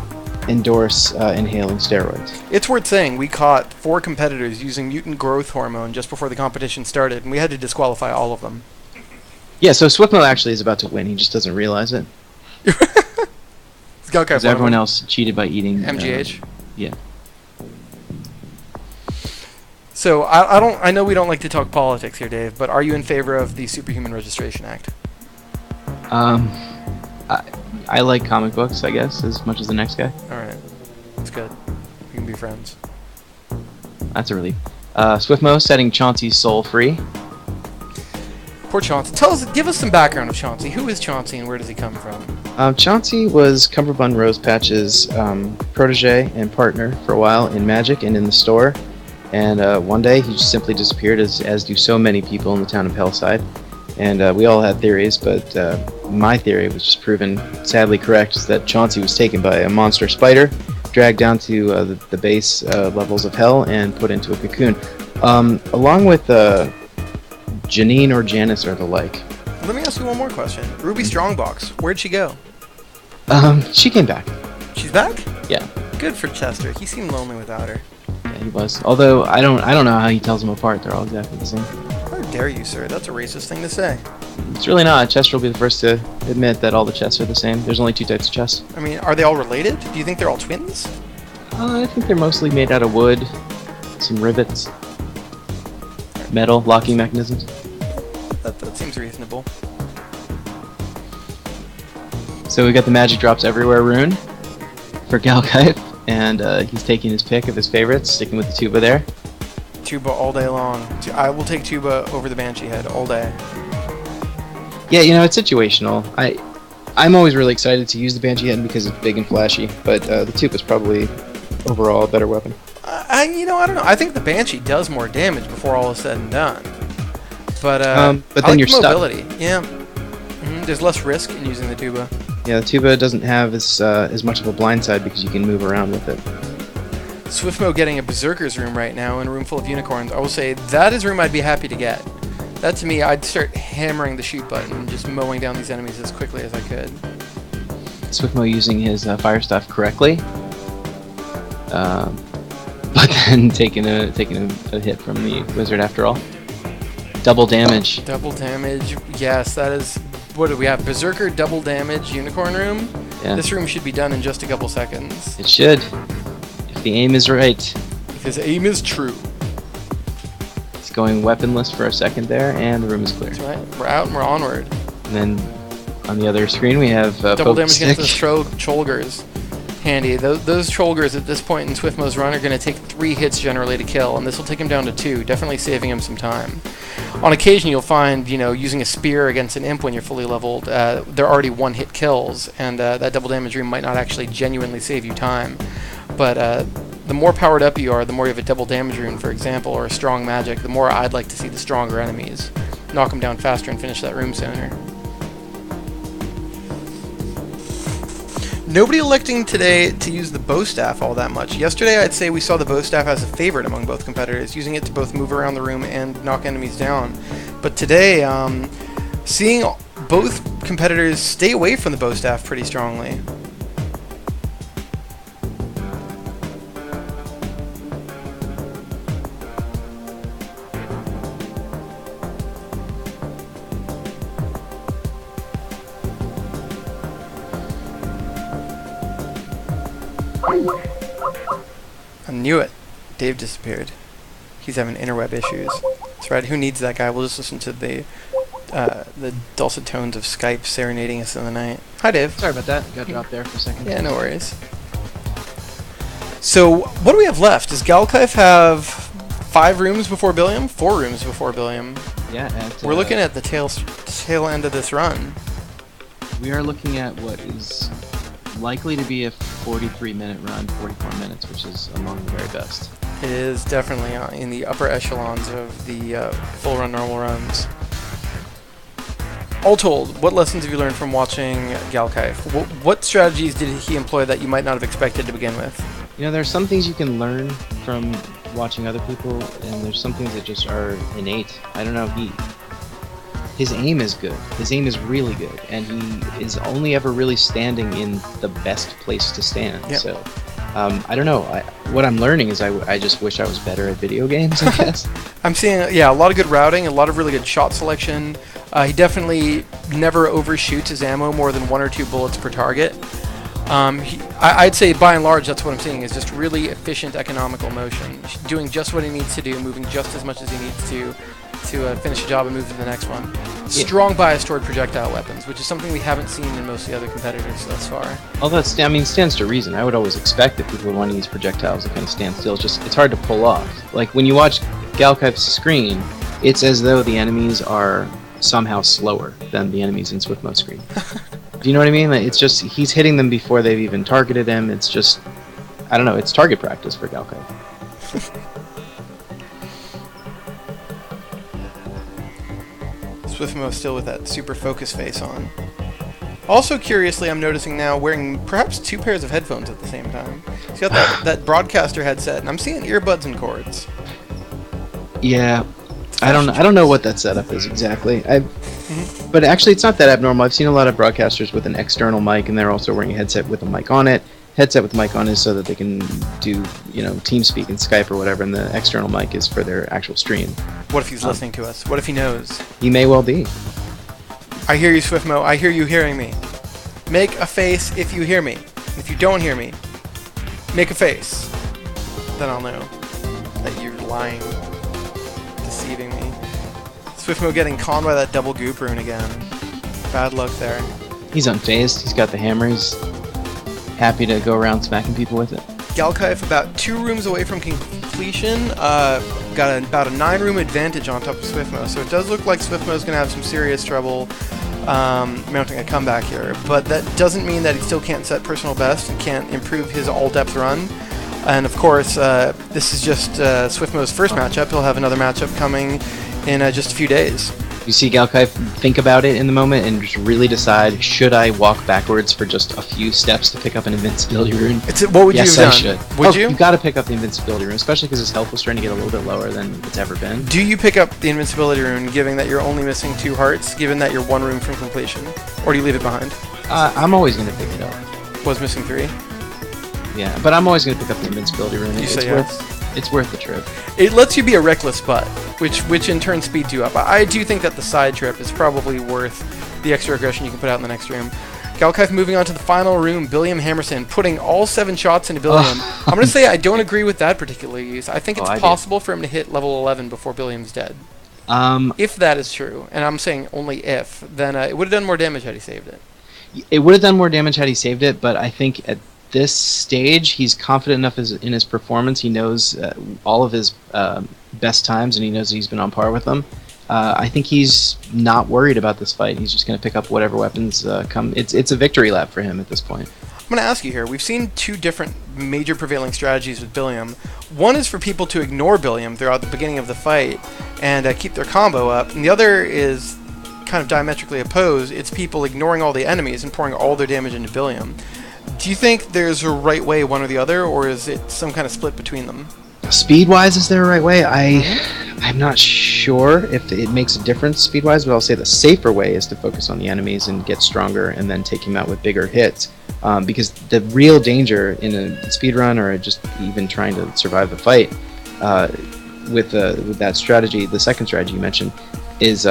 endorse inhaling steroids. It's worth saying, we caught 4 competitors using mutant growth hormone just before the competition started, and we had to disqualify all of them. Yeah, so Swiftmo actually is about to win. He just doesn't realize it. Because everyone else cheated by eating MGH. Yeah. So I know we don't like to talk politics here, Dave, but are you in favor of the Superhuman Registration Act? I like comic books, I guess, as much as the next guy. All right, that's good. We can be friends. That's a relief. Swiftmo setting Chauncey's soul free. Poor Chauncey. Give us some background of Chauncey. Who is Chauncey and where does he come from? Chauncey was Cumberbund Rosepatch's protege and partner for a while in Magic and in the store. And one day he just simply disappeared, as do so many people in the town of Hellside. And we all had theories, but my theory was just proven sadly correct, is that Chauncey was taken by a monster spider, dragged down to the base levels of hell, and put into a cocoon. Along with Janine or Janice or the like. Let me ask you one more question. Ruby Strongbox, where'd she go? She came back. She's back? Yeah. Good for Chester. He seemed lonely without her. Yeah, he was. Although I don't know how he tells them apart. They're all exactly the same. How dare you, sir? That's a racist thing to say. It's really not. Chester will be the first to admit that all the chests are the same. There's only 2 types of chests. I mean, are they all related? Do you think they're all twins? I think they're mostly made out of wood, some rivets, metal, locking mechanisms. That seems reasonable. So we got the magic drops everywhere rune for Galkaif, and he's taking his pick of his favorites, sticking with the tuba there. Tuba all day long. I will take tuba over the Banshee head all day. Yeah, you know, it's situational. I'm always really excited to use the Banshee head because it's big and flashy, but the tuba's probably overall a better weapon. I don't know. I think the Banshee does more damage before all is said and done. But then I like you're the stuck. mobility. Yeah. There's less risk in using the tuba. Yeah, the tuba doesn't have as much of a blind side because you can move around with it. Swiftmo getting a Berserker's room right now in a room full of unicorns. I will say that is a room I'd be happy to get. That to me, I'd start hammering the shoot button and just mowing down these enemies as quickly as I could. Swiftmo using his fire stuff correctly, but then taking a hit from the wizard after all. Double damage. Double damage. Yes, that is. What do we have? Berserker double damage unicorn room. Yeah. This room should be done in just a couple seconds. It should. If the aim is right. If his aim is true. It's going weaponless for a second there, and the room is clear. That's right. We're out and we're onward. And then on the other screen we have double damage stick. against those Cholgers. Handy. Those Cholgers at this point in Swiftmo's run are going to take 3 hits generally to kill, and this will take him down to 2, definitely saving him some time. On occasion, you'll find, using a spear against an imp when you're fully leveled, they're already 1-hit kills, and that double damage room might not actually genuinely save you time. But the more powered up you are, the more you have a double damage rune, for example, or a strong magic, the more I'd like to see the stronger enemies. Knock them down faster and finish that room sooner. Nobody electing today to use the bow staff all that much. Yesterday, I'd say we saw the bow staff as a favorite among both competitors, using it to both move around the room and knock enemies down. But today, seeing both competitors stay away from the bow staff pretty strongly. I knew it. Dave disappeared. He's having interweb issues. That's right. Who needs that guy? We'll just listen to the dulcet tones of Skype serenading us in the night. Hi, Dave. Sorry about that. Got dropped there for a second. Yeah, no worries. So, what do we have left? Does Galkaif have 5 rooms before Billiam? 4 rooms before Billiam? Yeah. We're looking at the tail end of this run. We are looking at what is likely to be a 43-minute run, 44 minutes, which is among the very best. It is definitely in the upper echelons of the full run normal runs. All told, what lessons have you learned from watching Galkaif? What strategies did he employ that you might not have expected to begin with? There's some things you can learn from watching other people, and there's some things that just are innate. I don't know, his aim is good. His aim is really good, and he is only ever really standing in the best place to stand. Yep. So, I don't know. What I'm learning is I just wish I was better at video games, I guess. I'm seeing, a lot of good routing, a lot of really good shot selection. He definitely never overshoots his ammo more than 1 or 2 bullets per target. I'd say, by and large, that's what I'm seeing, is just really efficient, economical motion. Doing just what he needs to do, moving just as much as he needs to finish a job and move to the next one. Strong bias toward projectile weapons, which is something we haven't seen in most of the other competitors thus far. Although stands to reason. I would always expect that people would want to use projectiles to kind of stand still. It's hard to pull off. Like when you watch Galkaif's screen, it's as though the enemies are somehow slower than the enemies in Swiftmo's screen. Do you know what I mean? Like, it's just he's hitting them before they've even targeted him. It's just, I don't know. It's target practice for Galkaif. Swiftmo still with that super focus face on. Also, curiously, I'm noticing now wearing perhaps 2 pairs of headphones at the same time. He's got that broadcaster headset, and I'm seeing earbuds and cords. Yeah, I don't know what that setup is exactly. But actually, it's not that abnormal. I've seen a lot of broadcasters with an external mic, and they're also wearing a headset with a mic on it. Headset with the mic on is so that they can do, TeamSpeak and Skype or whatever, and the external mic is for their actual stream. What if he's listening to us? What if he knows? He may well be. I hear you, Swiftmo. I hear you hearing me. Make a face if you hear me. If you don't hear me, make a face. Then I'll know that you're lying, deceiving me. Swiftmo getting conned by that double goop rune again. Bad luck there. He's unfazed. He's got the hammer. He's happy to go around smacking people with it. Galkaif about 2 rooms away from completion. Got about a 9-room advantage on top of Swiftmo. So it does look like Swiftmo's going to have some serious trouble mounting a comeback here. But that doesn't mean that he still can't set personal best and can't improve his all-depth run. And of course, this is just Swiftmo's first matchup. He'll have another matchup coming in just a few days. You see Galkaif think about it in the moment and just really decide, should I walk backwards for just a few steps to pick up an invincibility rune? What would yes, you have done? Yes, I should. Would you? You gotta pick up the invincibility rune, especially because his health was starting to get a little bit lower than it's ever been. Do you pick up the invincibility rune, given that you're only missing 2 hearts, given that you're 1 room from completion? Or do you leave it behind? I'm always gonna pick it up. Was missing 3? Yeah, but I'm always gonna pick up the invincibility rune. You say yes? It's worth the trip. It lets you be a reckless butt, which in turn speeds you up. I do think that the side trip is probably worth the extra aggression you can put out in the next room. Galkaif moving on to the final room, Billiam Hammerson, putting all 7 shots into Billiam. I'm going to say I don't agree with that particular use. I think it's possible for him to hit level 11 before Billiam's dead. If that is true, and I'm saying only if, then it would have done more damage had he saved it. It would have done more damage had he saved it, but I think at this stage he's confident enough in his performance. He knows all of his best times, and he knows that he's been on par with them. I think he's not worried about this fight. He's just going to pick up whatever weapons come. It's a victory lap for him at this point. I'm going to ask you here. We've seen 2 different major prevailing strategies with Billiam. One is for people to ignore Billiam throughout the beginning of the fight and keep their combo up, and the other is kind of diametrically opposed. It's people ignoring all the enemies and pouring all their damage into Billiam. Do you think there's a right way, one or the other, or is it some kind of split between them? Speed-wise, is there a right way? I'm not sure if it makes a difference speed-wise, but I'll say the safer way is to focus on the enemies and get stronger and then take him out with bigger hits. Because the real danger in a speed run or just even trying to survive the fight with that strategy, the second strategy you mentioned, is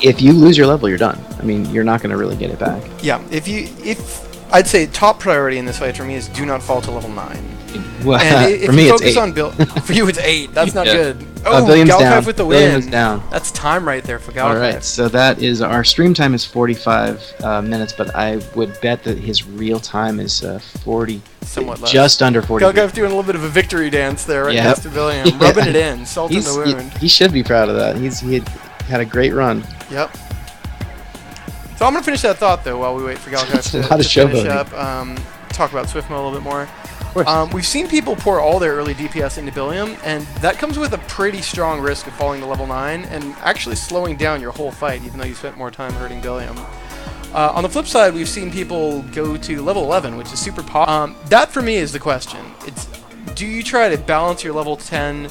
if you lose your level, you're done. I mean, you're not going to really get it back. Yeah, if I'd say top priority in this fight for me is do not fall to level 9. Well, and if for me, you it's focus 8. on for you, it's 8. That's not good. Oh, Billiam's Galkaif down. with the Billiam's win. down. That's time right there for Galkaif. All right, so that is our stream time is 45 minutes, but I would bet that his real time is 40, somewhat less. Just under 40. Galkaif doing a little bit of a victory dance there right next to Billiam, rubbing it in, salt in the wound. He should be proud of that. He had a great run. Yep. So I'm gonna finish that thought though while we wait for Galkaif to finish up. Talk about Swiftmo a little bit more. We've seen people pour all their early DPS into Billiam, and that comes with a pretty strong risk of falling to level 9 and actually slowing down your whole fight, even though you spent more time hurting Billiam. On the flip side, we've seen people go to level 11, which is super that for me is the question. It's, do you try to balance your level 10,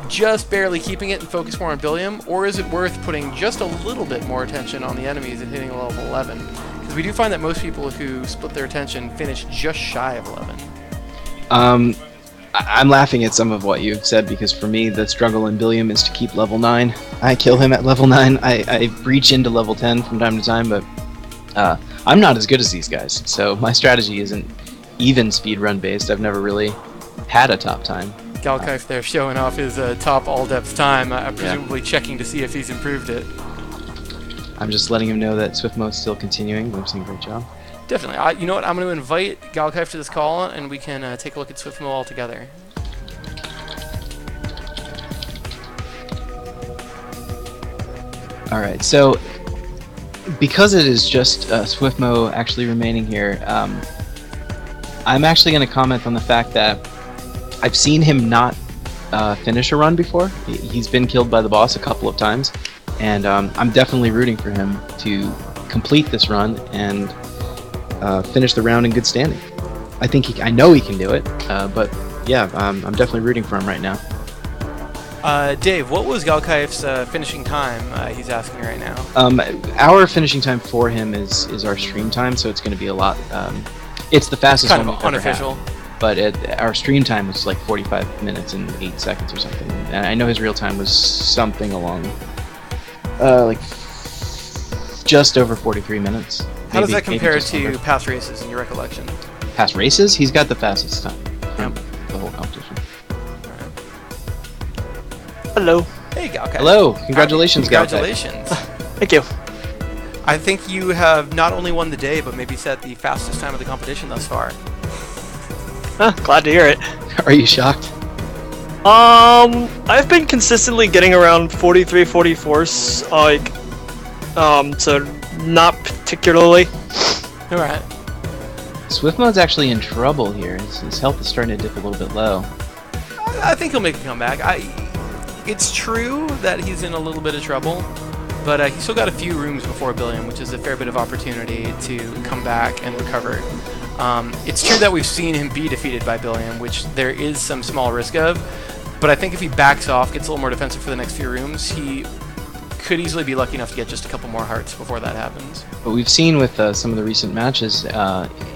just barely keeping it and focus more on Billiam, or is it worth putting just a little bit more attention on the enemies and hitting level 11? Because we do find that most people who split their attention finish just shy of 11. I'm laughing at some of what you've said because for me the struggle in Billiam is to keep level 9. I kill him at level 9. I breach into level 10 from time to time, but I'm not as good as these guys, so my strategy isn't even speedrun based. I've never really had a top time. Galkaif there showing off his top all-depth time, presumably checking to see if he's improved it. I'm just letting him know that Swiftmo is still continuing. We're doing a great job. Definitely. You know what? I'm going to invite Galkaif to this call, and we can take a look at Swiftmo all together. All right. So, because it is just Swiftmo actually remaining here, I'm actually going to comment on the fact that I've seen him not finish a run before. He's been killed by the boss a couple of times, and I'm definitely rooting for him to complete this run and finish the round in good standing. I know he can do it, but yeah, I'm definitely rooting for him right now. Dave, what was Galkaif's finishing time? He's asking right now. Our finishing time for him is our stream time, so it's going to be a lot. It's the fastest kind one of unofficial. But our stream time was like 45 minutes and 8 seconds or something. And I know his real time was something along, like just over 43 minutes. How does that compare to past races in your recollection? Past races? He's got the fastest time from the whole competition. Hello. Hey, Galkaif. Hello. Congratulations, Galkaif. Congratulations. Thank you. I think you have not only won the day, but maybe set the fastest time of the competition thus far. Glad to hear it. Are you shocked? I've been consistently getting around 43, 44, so not particularly. Alright. Swiftmo's actually in trouble here. His health is starting to dip a little bit low. I think he'll make a comeback. It's true that he's in a little bit of trouble, but he's still got a few rooms before Billiam, which is a fair bit of opportunity to come back and recover. It's true that we've seen him be defeated by Billiam, which there is some small risk of, but I think if he backs off, gets a little more defensive for the next few rooms, he could easily be lucky enough to get just a couple more hearts before that happens. But we've seen with some of the recent matches,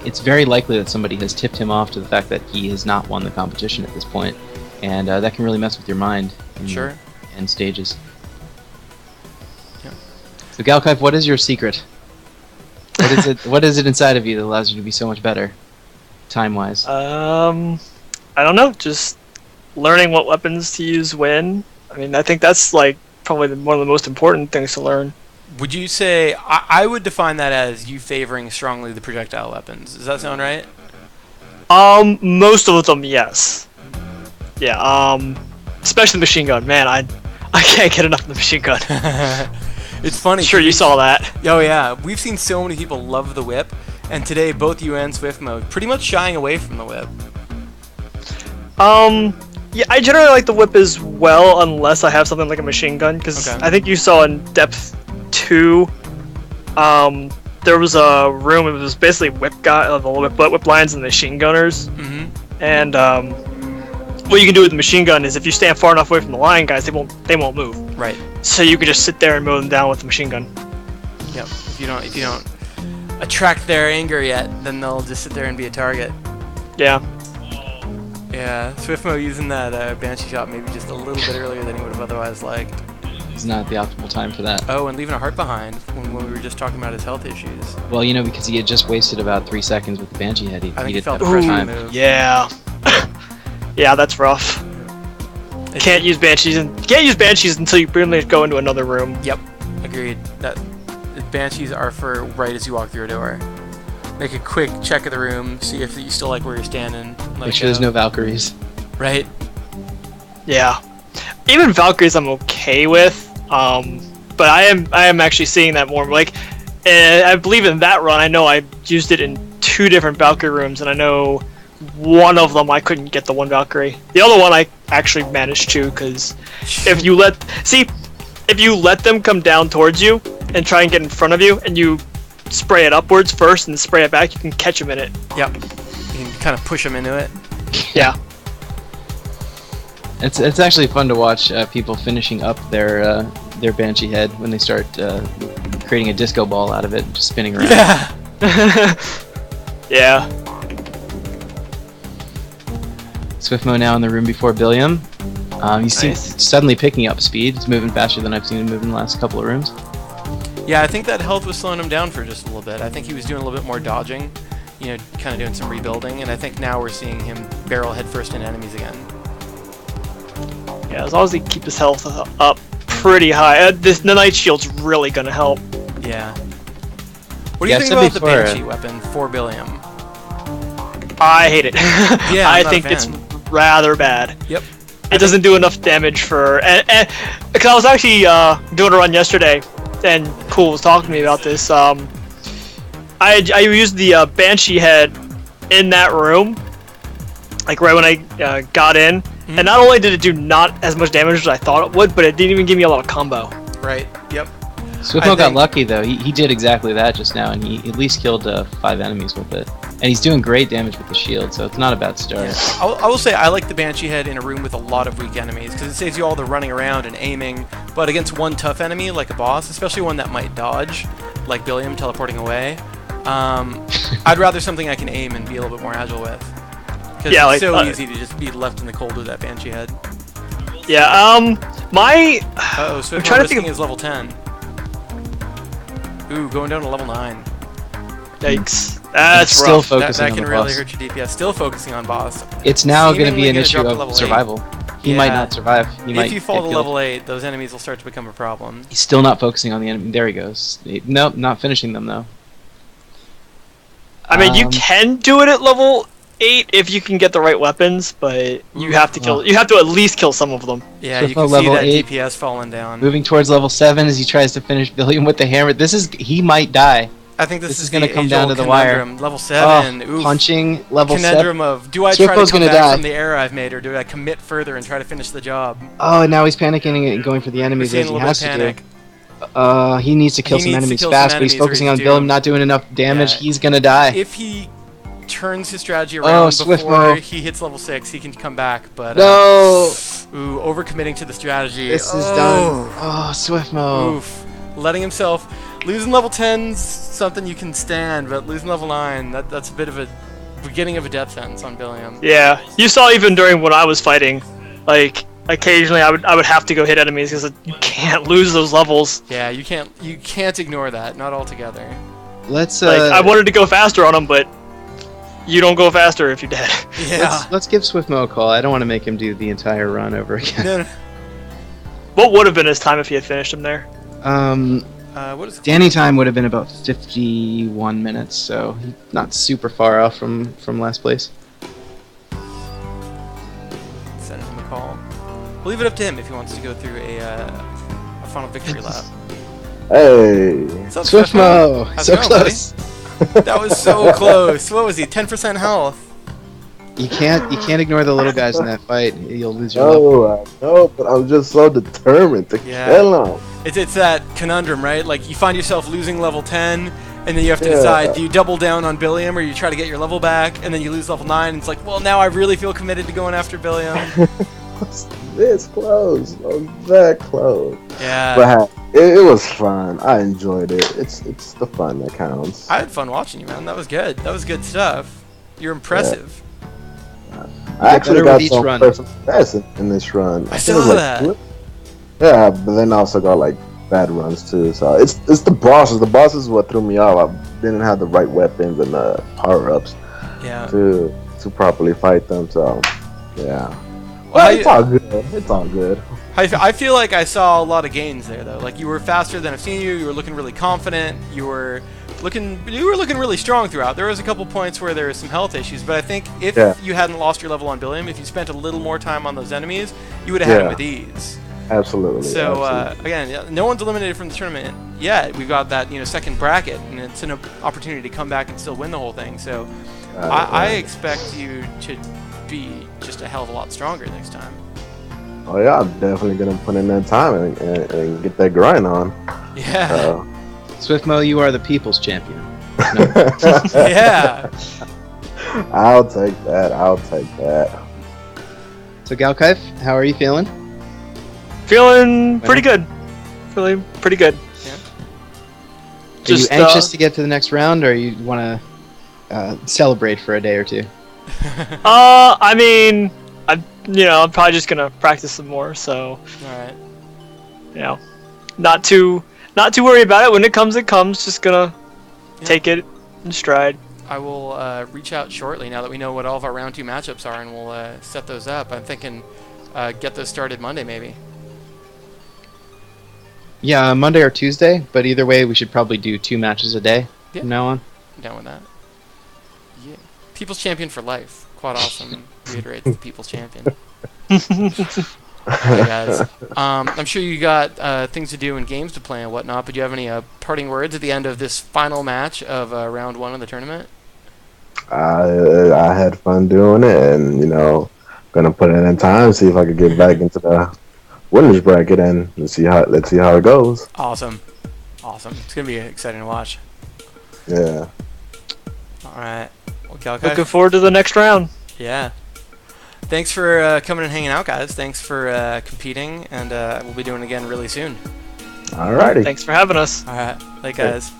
it's very likely that somebody has tipped him off to the fact that he has not won the competition at this point, and that can really mess with your mind in end stages. Yeah. So Galkaif, what is your secret? What is it? What is it inside of you that allows you to be so much better, time-wise? I don't know. Just learning what weapons to use when. I mean, I think that's like probably one of the most important things to learn. Would you say I would define that as you favoring strongly the projectile weapons? Does that sound right? Most of them, yes. Yeah. Especially the machine gun. Man, I can't get enough of the machine gun. It's funny. Sure, you saw that. Oh yeah, we've seen so many people love the whip, and today both you and Swiftmo pretty much shying away from the whip. Yeah, I generally like the whip as well, unless I have something like a machine gun, because Okay. I think you saw in Depth 2, there was a room, it was basically whip lines and machine gunners, Mm-hmm. and, what you can do with the machine gun is if you stand far enough away from the line guys, they won't move. Right. So you can just sit there and mow them down with the machine gun. Yep. If you don't attract their anger yet, then they'll just sit there and be a target. Yeah. Yeah. Swiftmo using that Banshee shot maybe just a little bit earlier than he would have otherwise liked. It's not the optimal time for that. Oh, and leaving a heart behind when we were just talking about his health issues. Well, you know, because he had just wasted about 3 seconds with the Banshee head. He I think he needed felt that the first pressure to time. move. Yeah. Yeah, that's rough. Can't use banshees until you pretty much go into another room. Yep, agreed. That Banshees are for right as you walk through a door. Make a quick check of the room, see if you still like where you're standing. Make sure there's no Valkyries. Right. Yeah. Even Valkyries I'm okay with, but I am actually seeing that more. Like, I believe in that run, I know I used it in 2 different Valkyrie rooms, and I know one of them I couldn't get the one Valkyrie. The other one I actually managed to, because if you let them come down towards you and try and get in front of you, and you spray it upwards first and spray it back, you can catch them in it. Yep. You can kind of push them into it. Yeah. It's actually fun to watch people finishing up their Banshee head when they start creating a disco ball out of it and just spinning around. Yeah. Yeah. Swiftmo now in the room before Billiam. He's Nice. suddenly picking up speed. He's moving faster than I've seen him move in the last couple of rooms. Yeah, I think that health was slowing him down for just a little bit. I think he was doing a little bit more dodging, you know, kind of doing some rebuilding, and I think now we're seeing him barrel headfirst into enemies again. Yeah, as long as he keeps his health up pretty high. The Night Shield's really gonna help. Yeah. What do you Yeah, think said about the before, Banshee weapon for Billiam? I hate it. Yeah, I I'm not a think it's fan. rather bad. Yep. It doesn't do enough damage for... And because I was actually doing a run yesterday, and Cool was talking to me about this. I used the Banshee head in that room, like right when I got in, and not only did it do not as much damage as I thought it would, but it didn't even give me a lot of combo. Right. Yep. Swiftmo got think- lucky though. He did exactly that just now, and he at least killed 5 enemies with it. And he's doing great damage with the shield, so it's not a bad start. Yeah. I will say I like the Banshee head in a room with a lot of weak enemies because it saves you all the running around and aiming. But against one tough enemy like a boss, especially one that might dodge, like Billiam teleporting away, I'd rather something I can aim and be a little bit more agile with. Because Yeah, it's like, so easy to just be left in the cold with that Banshee head. Yeah. My... Uh-oh, Swift trying to risking think of- is level 10. Ooh, going down to level 9. Yikes. That's Still rough. focusing That on can the really boss. hurt your DPS. Still focusing on boss. It's now going to be Seemingly an gonna issue drop to level of 8. survival. He might Yeah. not survive. He might If you fall get to killed. level 8, those enemies will start to become a problem. He's still not focusing on the enemy. There he goes. Nope, not finishing them though. I mean, you Um, can do it at level 8 if you can get the right weapons, but you have to kill. You have to at least kill some of them. Yeah, Swift you can mode see level that 8. DPS falling down. Moving towards level 7 as he tries to finish Billiam with the hammer. He might die. I think this This is is gonna the come age-old down to the wire. conundrum. Level 7. Oof. Punching level 7. Conundrum of, do I try to Swiftmo's come gonna back die. from the error I've made, or do I commit further and try to finish the job? Oh, and now he's panicking and going for the We're enemies seeing as a he little has bit of to panic. do. He needs to kill He some needs to enemies kill fast, some but he's enemies or focusing he's on Billiam doomed. not doing enough damage. Yeah. He's gonna die. If he turns his strategy Oh, around Swift before mode. he hits level 6, he can come back, but... No! Ooh, overcommitting to the strategy. This is done. Oh, Swiftmo. Oof. Letting himself... Losing level 10's something you can stand, but losing level 9, that's a bit of a beginning of a death sentence on Billiam. Yeah, you saw even during when I was fighting, like occasionally I would have to go hit enemies because you can't lose those levels. Yeah, you can't ignore that, not altogether. Let's Like, I wanted to go faster on him, but you don't go faster if you're dead. Yeah. let's give Swiftmo a call. I don't want to make him do the entire run over again. No, no. What would have been his time if he had finished him there? What is Danny time would have been about 51 minutes, so not super far off from last place. Send him a call. We'll leave it up to him if he wants to go through a final victory lap. Hey. What's up, Swiftmo, How's so it going, close. buddy? That was so close. What was he? 10% health. You can't ignore the little guys in that fight. You'll lose your level. Oh, I know, but I'm just so determined to Yeah. kill him. It's that conundrum, right? Like you find yourself losing level 10, and then you have to Yeah. decide: do you double down on Billiam, or you try to get your level back, and then you lose level 9? And it's like, well, now I really feel committed to going after Billiam. This close. I was that close. Yeah. But hey, it was fun. I enjoyed it. It's the fun that counts. I had fun watching you, man. That was good. That was good stuff. You're impressive. I actually better got with each some run. personal best in this run. I think saw it was, like, that. good. Yeah, but then I also got like bad runs too. So it's the bosses. The bosses is what threw me off. I didn't have the right weapons and power ups Yeah. to properly fight them. So yeah. Well, Well, it's all good. It's all good. I feel like I saw a lot of gains there, though. Like you were faster than I've seen you. You were looking really confident. You were looking really strong throughout. There was a couple points where there was some health issues, but I think if you hadn't lost your level on Billiam, if you spent a little more time on those enemies, you would have had him with ease. Absolutely. So absolutely. again, no one's eliminated from the tournament yet. We've got that second bracket, and it's an opportunity to come back and still win the whole thing. So I expect you to be just a hell of a lot stronger next time. Oh yeah, I'm definitely gonna put in that time and get that grind on. Yeah. Swiftmo, you are the people's champion. Yeah. I'll take that. I'll take that. So Galkaif, how are you feeling? Feeling pretty good. Feeling pretty good. Yeah. Are you anxious to get to the next round, or you want to celebrate for a day or two? I mean, I'm probably just gonna practice some more. So, All right. not too worried about it. When it comes, it comes. Just gonna take it in stride. I will reach out shortly now that we know what all of our round 2 matchups are, and we'll set those up. I'm thinking get those started Monday, maybe. Yeah, Monday or Tuesday, but either way, we should probably do 2 matches a day from now on. I'm down with that. Yeah. People's champion for life. Quite awesome. Reiterates the people's champion. Hey guys. I'm sure you got things to do and games to play and whatnot, but do you have any parting words at the end of this final match of round 1 of the tournament? I had fun doing it, and gonna put it in time, see if I could get back into the winners bracket and let's see how it goes. Awesome. It's gonna be exciting to watch. Yeah. All right. Well, Galkai, Looking forward to the next round. yeah. Thanks for coming and hanging out, guys. Thanks for competing, and we'll be doing it again really soon. Alrighty. Thanks for having us. All right. Bye, guys.